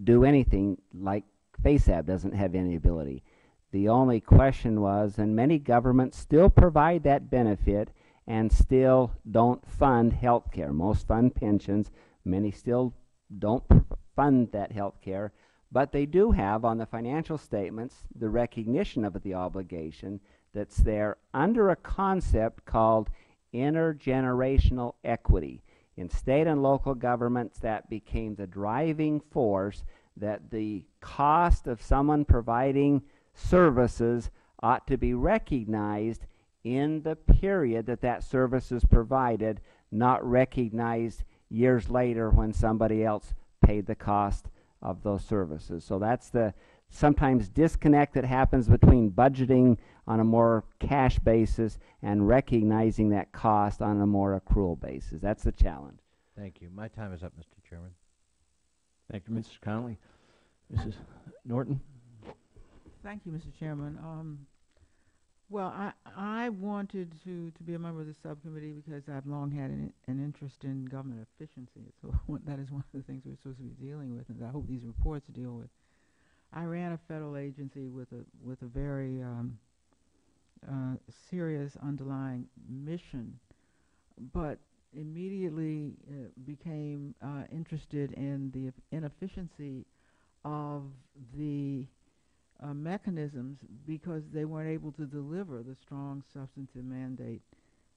do anything, like FASAB doesn't have any ability. The only question was, and many governments still provide that benefit and still don't fund health care. Most fund pensions. Many still don't fund that health care, but they do have on the financial statements the recognition of the obligation that's there under a concept called intergenerational equity. In state and local governments, that became the driving force, that the cost of someone providing services ought to be recognized in the period that that service is provided, not recognized years later when somebody else paid the cost of those services. So that's the sometimes disconnect that happens between budgeting on a more cash basis and recognizing that cost on a more accrual basis. That's the challenge. Thank you. My time is up, Mr. Chairman. Thank you, Mr. Connolly. Mrs. Norton? Thank you, Mr. Chairman. Well, I wanted to be a member of the subcommittee because I've long had an interest in government efficiency. So that is one of the things we're supposed to be dealing with, and I hope these reports deal with. I ran a federal agency with a very serious underlying mission, but immediately became interested in the inefficiency of the mechanisms because they weren't able to deliver the strong substantive mandate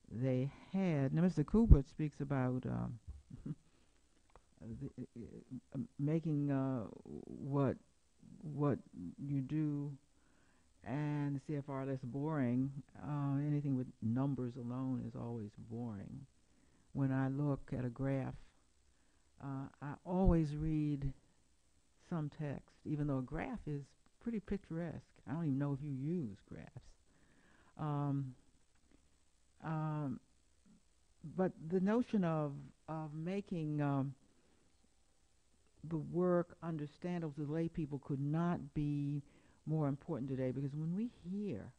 they had. Now, Mr. Cooper speaks about making what you do and the CFR less boring. Anything with numbers alone is always boring. When I look at a graph, I always read some text, even though a graph is pretty picturesque. I don't even know if you use graphs. But the notion of making the work understandable to lay people could not be more important today, because when we hear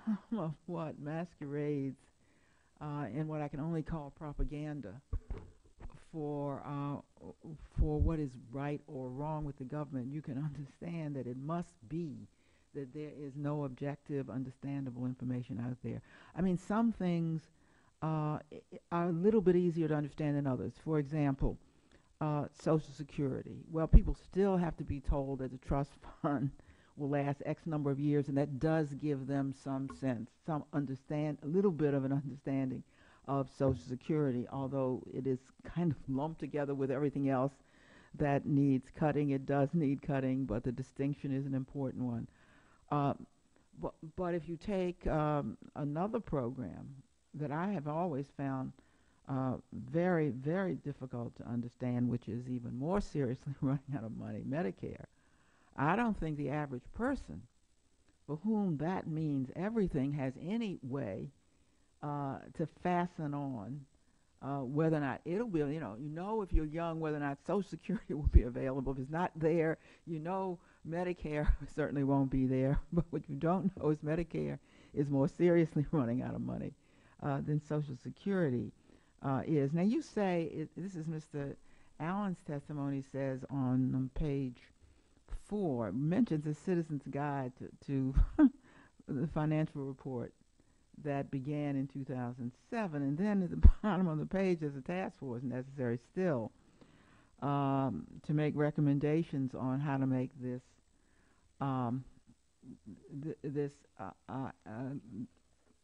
some of what masquerades in what I can only call propaganda for what is right or wrong with the government, you can understand that it must be that there is no objective, understandable information out there. I mean, some things are a little bit easier to understand than others. For example, Social Security. Well, people still have to be told that the trust fund will last X number of years, and that does give them some sense, a little bit of an understanding of Social Security, although it is kind of lumped together with everything else that needs cutting. It does need cutting, but the distinction is an important one. But if you take another program that I have always found very, very difficult to understand, which is even more seriously running out of money, Medicare, I don't think the average person for whom that means everything has any way to fasten on whether or not it'll be, you know if you're young whether or not Social Security will be available. If it's not there, Medicare certainly won't be there. But what you don't know is Medicare is more seriously running out of money than Social Security is. Now you say, this is Mr. Allen's testimony, says on page 4, mentions a citizen's guide to the financial report that began in 2007, and then at the bottom of the page there's a task force necessary still to make recommendations on how to make this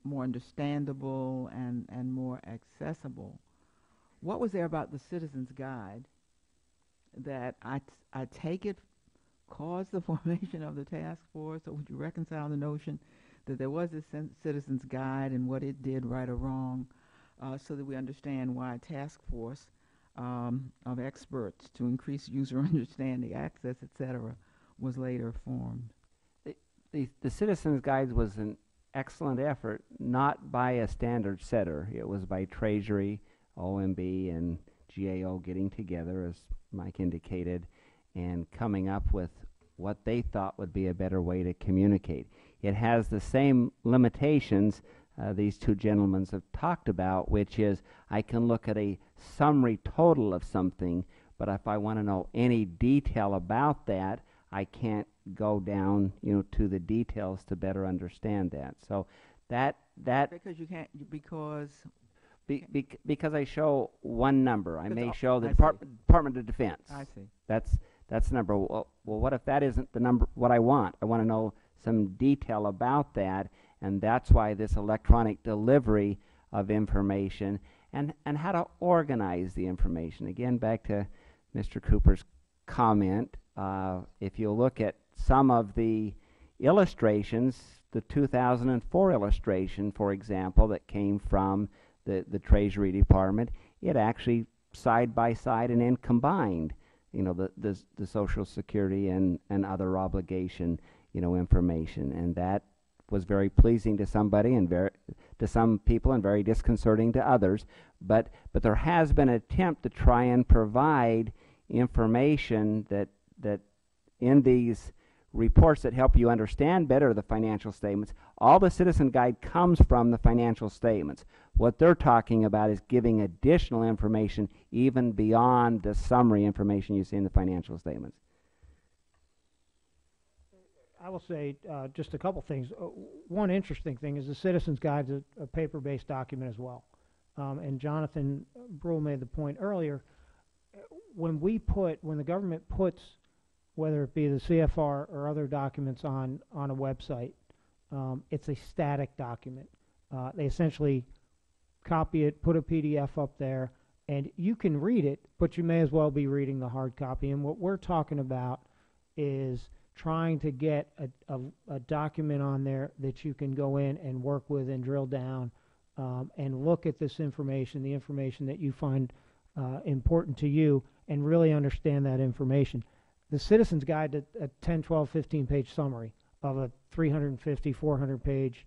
more understandable and more accessible. What was there about the citizen's guide that I take it caused the formation of the task force? Or would you reconcile the notion that there was this citizen's guide and what it did right or wrong, so that we understand why a task force of experts to increase user understanding, access, etc., was later formed? The Citizens Guide was an excellent effort, not by a standard setter. It was by Treasury, OMB and GAO getting together, as Mike indicated, and coming up with what they thought would be a better way to communicate. It has the same limitations these two gentlemen have talked about, which is I can look at a summary total of something, but if I want to know any detail about that, I can't go down, to the details to better understand that. So that Because you can't, because because I show one number, I may show the I see. Department of Defense. I see. That's the number. Well, what if that isn't the number? What I want? I want to know some detail about that, and that's why this electronic delivery of information and how to organize the information. Again, back to Mr. Cooper's comment. If you look at some of the illustrations, the 2004 illustration, for example, that came from the Treasury Department, it actually side by side and then combined, the Social Security and other obligation, information, and that was very pleasing to somebody and to some people and very disconcerting to others. But there has been an attempt to try and provide information that in these reports that help you understand better the financial statements. All the Citizen Guide comes from the financial statements. What they're talking about is giving additional information even beyond the summary information you see in the financial statements. I will say just a couple things. One interesting thing is the Citizens Guide is a paper-based document as well. And Jonathan Brule made the point earlier, when the government puts, whether it be the CFR or other documents on a website, it's a static document. They essentially copy it, put a PDF up there, and you can read it, but you may as well be reading the hard copy. And what we're talking about is trying to get a document on there that you can go in and work with and drill down and look at this information, the information that you find important to you, and really understand that information. The Citizen's Guide, a 10, 12, 15-page summary of a 350, 400-page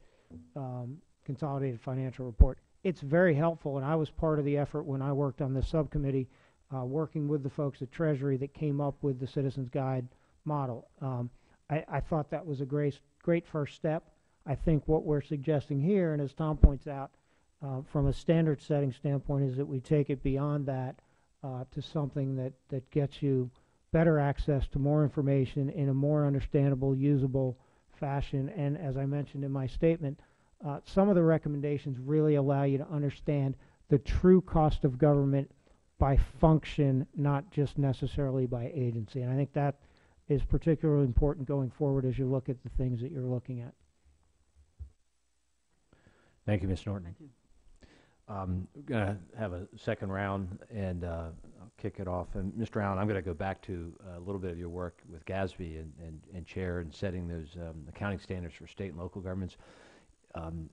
consolidated financial report. It's very helpful, and I was part of the effort when I worked on the subcommittee, working with the folks at Treasury that came up with the Citizen's Guide model. I thought that was a great first step. I think what we're suggesting here, and as Tom points out, from a standard setting standpoint, is that we take it beyond that to something that gets you better access to more information in a more understandable, usable fashion. And as I mentioned in my statement, some of the recommendations really allow you to understand the true cost of government by function, not just necessarily by agency. And I think that is particularly important going forward as you look at the things that you're looking at. Thank you, Ms. Norton. Thank you. We're going to have a second round, and I'll kick it off. And Mr. Allen, I'm going to go back to a little bit of your work with GASB and Chair and setting those accounting standards for state and local governments.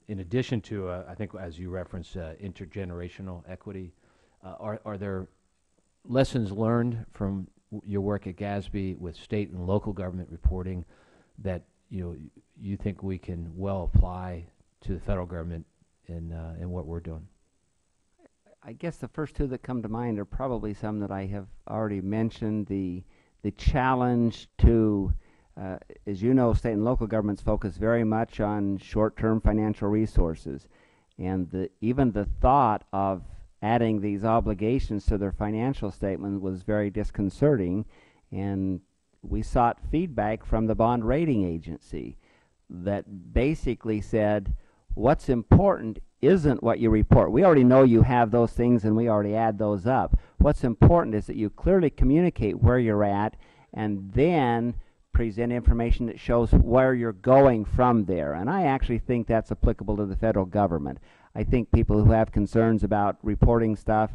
In addition to, I think as you referenced, intergenerational equity, are there lessons learned from your work at GASB with state and local government reporting that you think we can well apply to the federal government in what we're doing? I guess the first two that come to mind are probably some that I have already mentioned. The challenge to, as you know, state and local governments focus very much on short-term financial resources, and even the thought of adding these obligations to their financial statement was very disconcerting, and we sought feedback from the bond rating agency that basically said, what's important isn't what you report. We already know you have those things and we already add those up. What's important is that you clearly communicate where you're at and then present information that shows where you're going from there. And I actually think that's applicable to the federal government. I think people who have concerns about reporting stuff,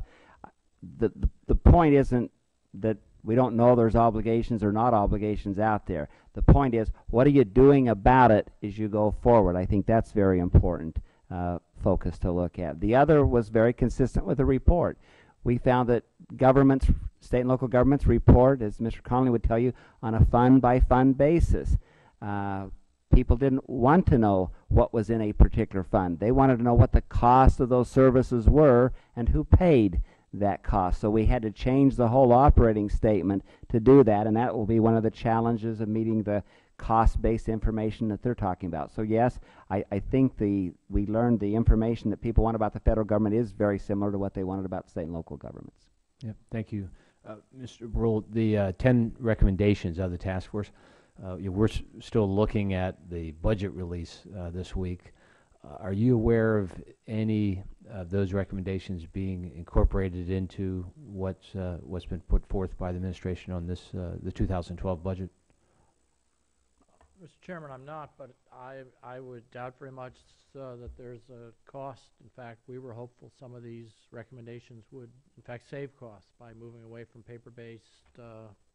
the point isn't that we don't know there's obligations or not obligations out there. The point is, what are you doing about it as you go forward? I think that's very important focus to look at. The other was very consistent with the report. We found that governments, state and local governments report, as Mr. Connolly would tell you, on a fund-by-fund basis. people didn't want to know what was in a particular fund. They wanted to know what the cost of those services were and who paid that cost. So we had to change the whole operating statement to do that, and that will be one of the challenges of meeting the cost-based information that they're talking about. So yes, I think we learned the information that people want about the federal government is very similar to what they wanted about state and local governments. Yep, thank you. Mr. Brule, the 10 recommendations of the task force, we're still looking at the budget release this week. Are you aware of any of those recommendations being incorporated into what's been put forth by the administration on this the 2012 budget? Mr. Chairman, I'm not, but I would doubt very much that there's a cost. In fact, we were hopeful some of these recommendations would, in fact, save costs by moving away from paper-based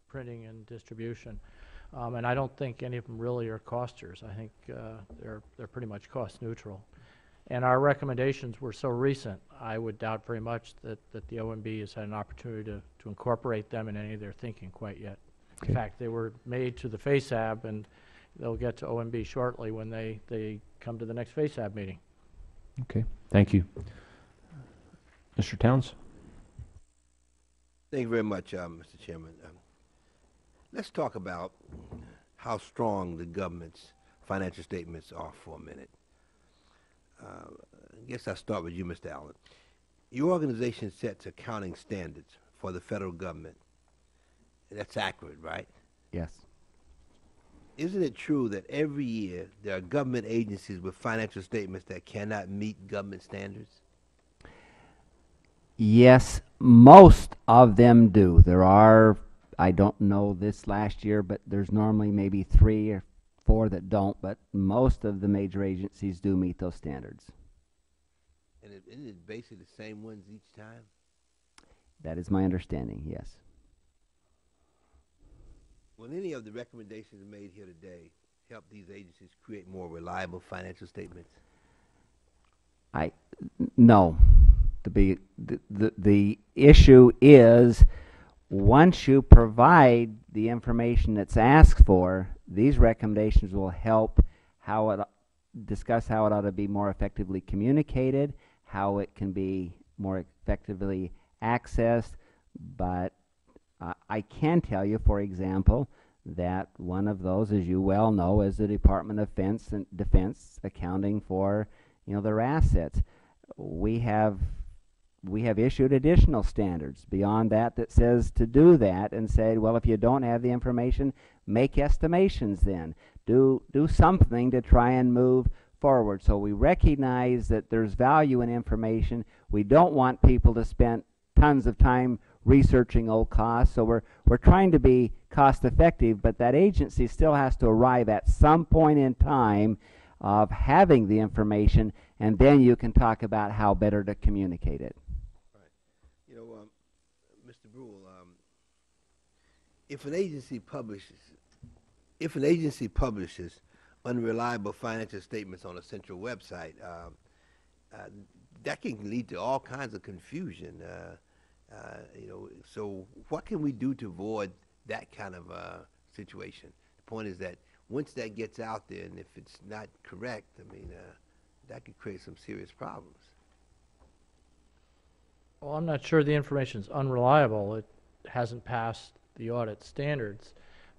printing and distribution. And I don't think any of them really are costers. I think they're pretty much cost neutral. And our recommendations were so recent, I would doubt very much that the OMB has had an opportunity to incorporate them in any of their thinking quite yet. Okay. In fact, they were made to the FASAB, and they'll get to OMB shortly when they come to the next FASAB meeting. Okay, thank you. Mr. Towns? Thank you very much, Mr. Chairman. Let's talk about how strong the government's financial statements are for a minute. I guess I'll start with you, Mr. Allen. Your organization sets accounting standards for the federal government. That's accurate, right? Yes. Isn't it true that every year there are government agencies with financial statements that cannot meet government standards? Yes, most of them do. There are, I don't know this last year, but there's normally maybe 3 or 4 that don't, but most of the major agencies do meet those standards. And isn't it basically the same ones each time? That is my understanding, yes. Will any of the recommendations made here today help these agencies create more reliable financial statements? No. The issue is once you provide the information that's asked for, these recommendations will help discuss how it ought to be more effectively communicated, how it can be more effectively accessed, but I can tell you, for example, that one of those, as you well know, is the Department of Defense accounting for, their assets. We have issued additional standards beyond that says to do that, and said, well, if you don't have the information, make estimations then. Do something to try and move forward. So we recognize that there's value in information. We don't want people to spend tons of time researching old costs, so we're trying to be cost effective, but that agency still has to arrive at some point in time of having the information, and then you can talk about how better to communicate it. Right. Mr. Brule, if an agency publishes unreliable financial statements on a central website, that can lead to all kinds of confusion. So what can we do to avoid that kind of situation? The point is that once that gets out there, and if it's not correct, that could create some serious problems. Well, I'm not sure the information's unreliable. It hasn't passed the audit standards.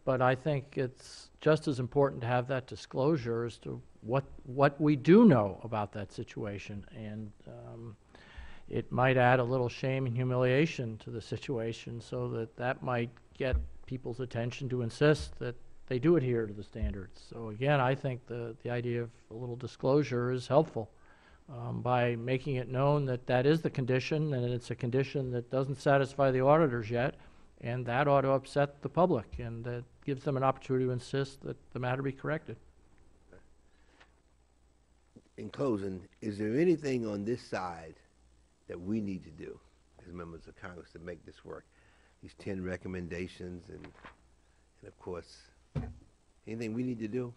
But I think it's just as important to have that disclosure as to what we do know about that situation. And it might add a little shame and humiliation to the situation, so that might get people's attention to insist that they do adhere to the standards. So again, I think the idea of a little disclosure is helpful by making it known that is the condition, and it's a condition that doesn't satisfy the auditors yet, and that ought to upset the public, and that gives them an opportunity to insist that the matter be corrected. In closing, is there anything on this side that we need to do as members of Congress to make this work? These 10 recommendations and of course, anything we need to do?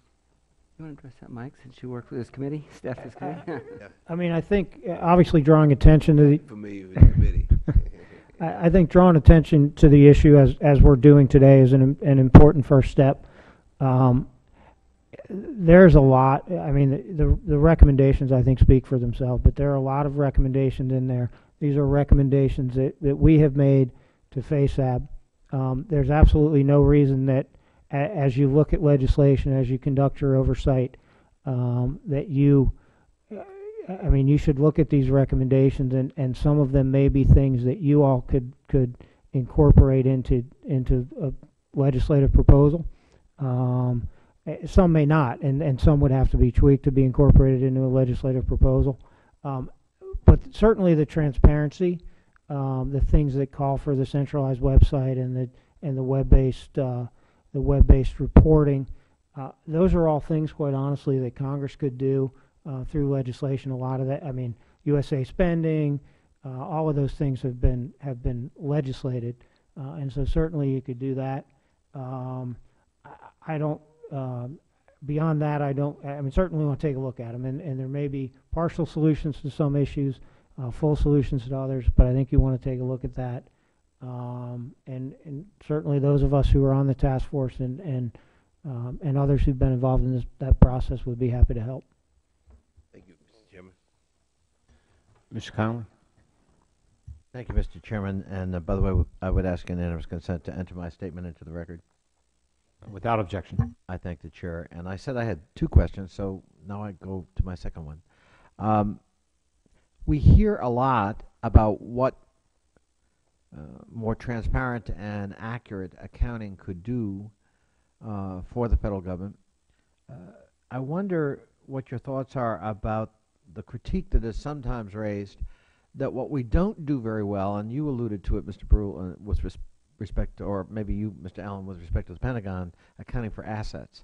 You want to address that, Mike, since you work for this committee, staff this committee? Yeah. I think obviously drawing attention to the Familiar with the committee. I think drawing attention to the issue as we're doing today is an important first step. there's a lot. I mean, the recommendations I think speak for themselves, but there are a lot of recommendations in there. These are recommendations that we have made to FASAB. There's absolutely no reason that as you look at legislation, as you conduct your oversight, that you, I mean, you should look at these recommendations, and some of them may be things that you all could incorporate into a legislative proposal. Some may not, and some would have to be tweaked to be incorporated into a legislative proposal. But certainly the transparency, the things that call for the centralized website and the web-based reporting, those are all things, quite honestly, that Congress could do through legislation. A lot of that, I mean, USA spending, all of those things have been legislated, and so certainly you could do that. I don't. Beyond that, I mean, certainly want to take a look at them, and there may be partial solutions to some issues, full solutions to others, but I think you want to take a look at that. And certainly those of us who are on the task force and others who've been involved in that process would be happy to help. Thank you, Mr. Chairman. Mr. Conley? Thank you, Mr. Chairman. And by the way, I would ask unanimous consent to enter my statement into the record. Without objection. I thank the chair. And I said I had 2 questions, so now I go to my second one. We hear a lot about what more transparent and accurate accounting could do for the federal government. I wonder what your thoughts are about the critique that is sometimes raised that what we don't do very well, and you alluded to it, Mr. Brule, with respect to, or maybe you, Mr. Allen, with respect to the Pentagon, accounting for assets.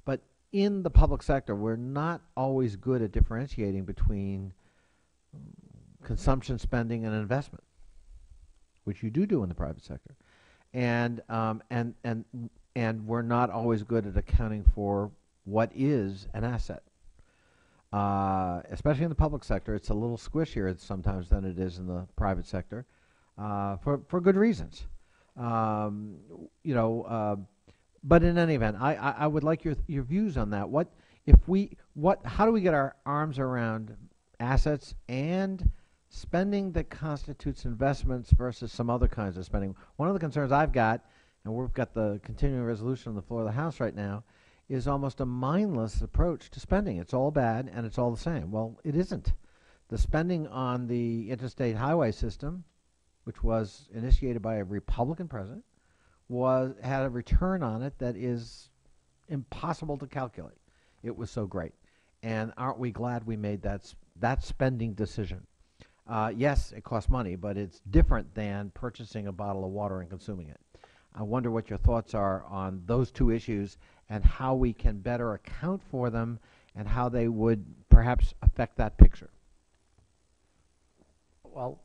But in the public sector, we're not always good at differentiating between consumption spending and investment, which you do in the private sector. And we're not always good at accounting for what is an asset. Especially in the public sector, it's a little squishier sometimes than it is in the private sector, for good reasons. But in any event, I would like your views on that. How do we get our arms around assets and spending that constitutes investments versus some other kinds of spending? One of the concerns I've got, and we've got the continuing resolution on the floor of the House right now, is almost a mindless approach to spending. It's all bad and it's all the same. Well, it isn't. The spending on the interstate highway system, which was initiated by a Republican president, had a return on it that is impossible to calculate. It was so great. And aren't we glad we made that spending decision? Yes, it costs money, but it's different than purchasing a bottle of water and consuming it. I wonder what your thoughts are on those 2 issues and how we can better account for them and how they would perhaps affect that picture. Well,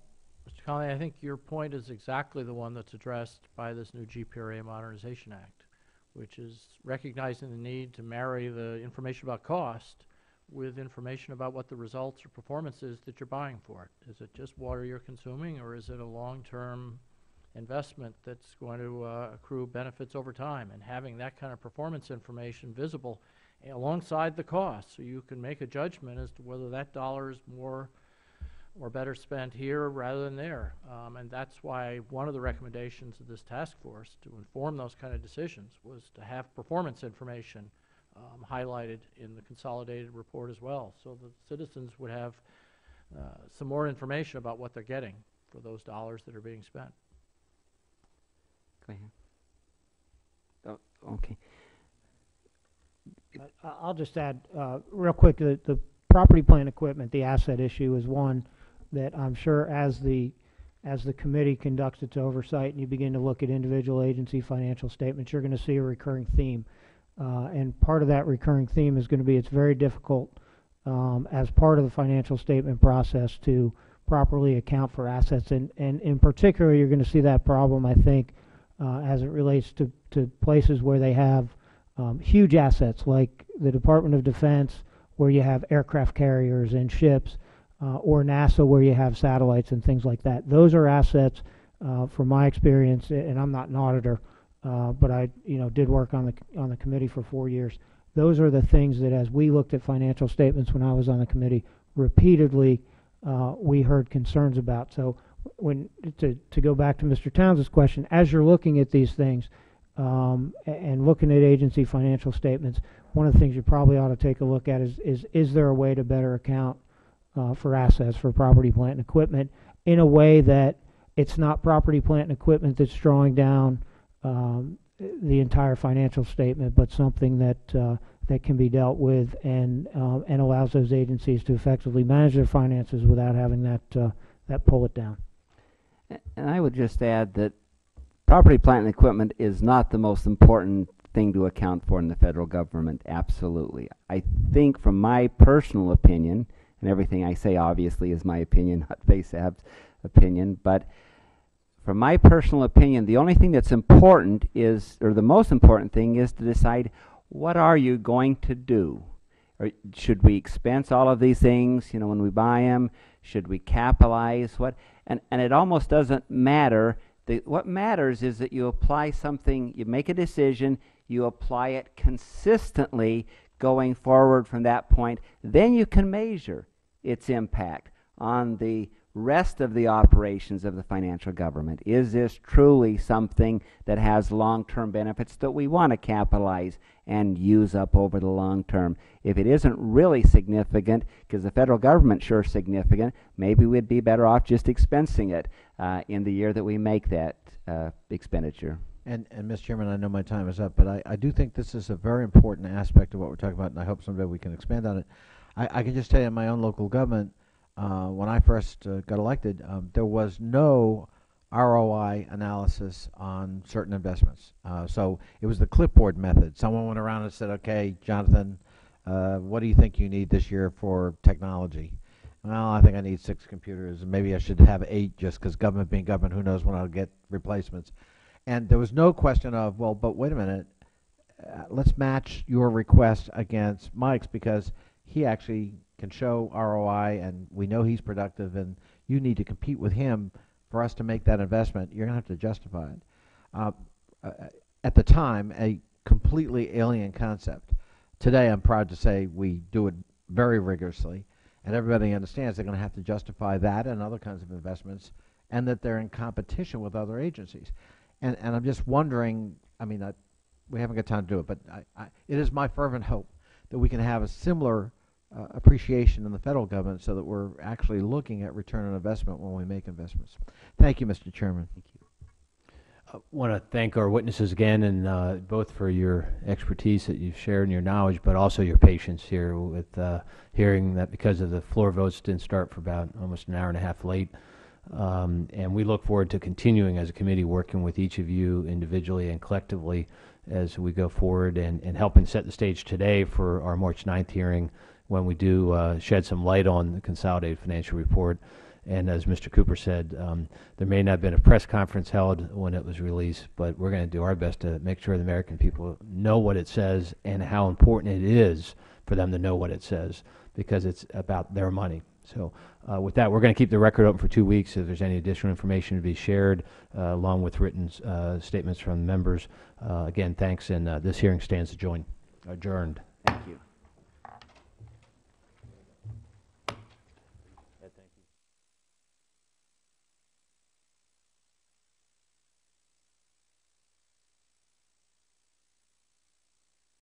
Mr. Conley, I think your point is exactly the one that's addressed by this new Gipper Modernization Act, which is recognizing the need to marry the information about cost with information about what the results or performance is that you're buying for it. Is it just water you're consuming, or is it a long-term investment that's going to accrue benefits over time? And having that kind of performance information visible alongside the cost, so you can make a judgment as to whether that dollar is more or better spent here rather than there. And that's why one of the recommendations of this task force to inform those kind of decisions was to have performance information highlighted in the consolidated report as well, so the citizens would have some more information about what they're getting for those dollars that are being spent. Go ahead. Oh, okay. I'll just add real quick, the property, plant, equipment, the asset issue is one that I'm sure as the committee conducts its oversight and you begin to look at individual agency financial statements, you're going to see a recurring theme. And part of that recurring theme is going to be it's very difficult as part of the financial statement process to properly account for assets. And in particular, you're going to see that problem, I think, as it relates to places where they have huge assets like the Department of Defense, where you have aircraft carriers and ships, or NASA, where you have satellites and things like that. Those are assets, from my experience, and I'm not an auditor, but I did work on the committee for 4 years. those are the things that, as we looked at financial statements when I was on the committee, repeatedly we heard concerns about. So when to go back to Mr. Towns' question, as you're looking at these things and looking at agency financial statements, one of the things you probably ought to take a look at is there a way to better account for assets, for property, plant, and equipment in a way that it's not property, plant, and equipment that's drawing down the entire financial statement, but something that that can be dealt with and allows those agencies to effectively manage their finances without having that pull it down. And I would just add that property, plant, and equipment is not the most important thing to account for in the federal government, absolutely. I think from my personal opinion, and everything I say obviously is my opinion, not FASAB's opinion, but from my personal opinion, the only thing that's important is, or the most important thing is to decide, what are you going to do? Or should we expense all of these things, you know, when we buy them? Should we capitalize? What? And it almost doesn't matter. What matters is that you apply something, you make a decision, you apply it consistently going forward from that point. Then you can measure its impact on the rest of the operations of the financial government. Is this truly something that has long-term benefits that we want to capitalize and use up over the long term? If it isn't really significant, because the federal government's sure significant, maybe we'd be better off just expensing it in the year that we make that expenditure. And Mr. Chairman, I know my time is up, but I do think this is a very important aspect of what we're talking about, and I hope someday we can expand on it. I can just tell you in my own local government, when I first got elected, there was no ROI analysis on certain investments. So it was the clipboard method. Someone went around and said, okay, Jonathan, what do you think you need this year for technology? Well, I think I need 6 computers, and maybe I should have 8 just because government being government, who knows when I'll get replacements. And there was no question of, well, but wait a minute, let's match your request against Mike's because he actually can show ROI and we know he's productive and you need to compete with him for us to make that investment. You're going to have to justify it. At the time, a completely alien concept. Today, I'm proud to say we do it very rigorously and everybody understands they're going to have to justify that and other kinds of investments and that they're in competition with other agencies. And I'm just wondering, I mean, we haven't got time to do it, but it is my fervent hope that we can have a similar appreciation in the federal government so that we're actually looking at return on investment when we make investments. Thank you, Mr. Chairman. Thank you. I want to thank our witnesses again, and both for your expertise that you've shared and your knowledge, but also your patience here with hearing that because of the floor votes didn't start for about almost an hour and a half late. And we look forward to continuing as a committee working with each of you individually and collectively as we go forward and helping set the stage today for our March 9th hearing when we do shed some light on the consolidated financial report. And as Mr. Cooper said, there may not have been a press conference held when it was released, but we're going to do our best to make sure the American people know what it says and how important it is for them to know what it says, because it's about their money. So with that, we're going to keep the record open for 2 weeks. If there's any additional information to be shared, along with written statements from members, again, thanks, and this hearing stands adjourned.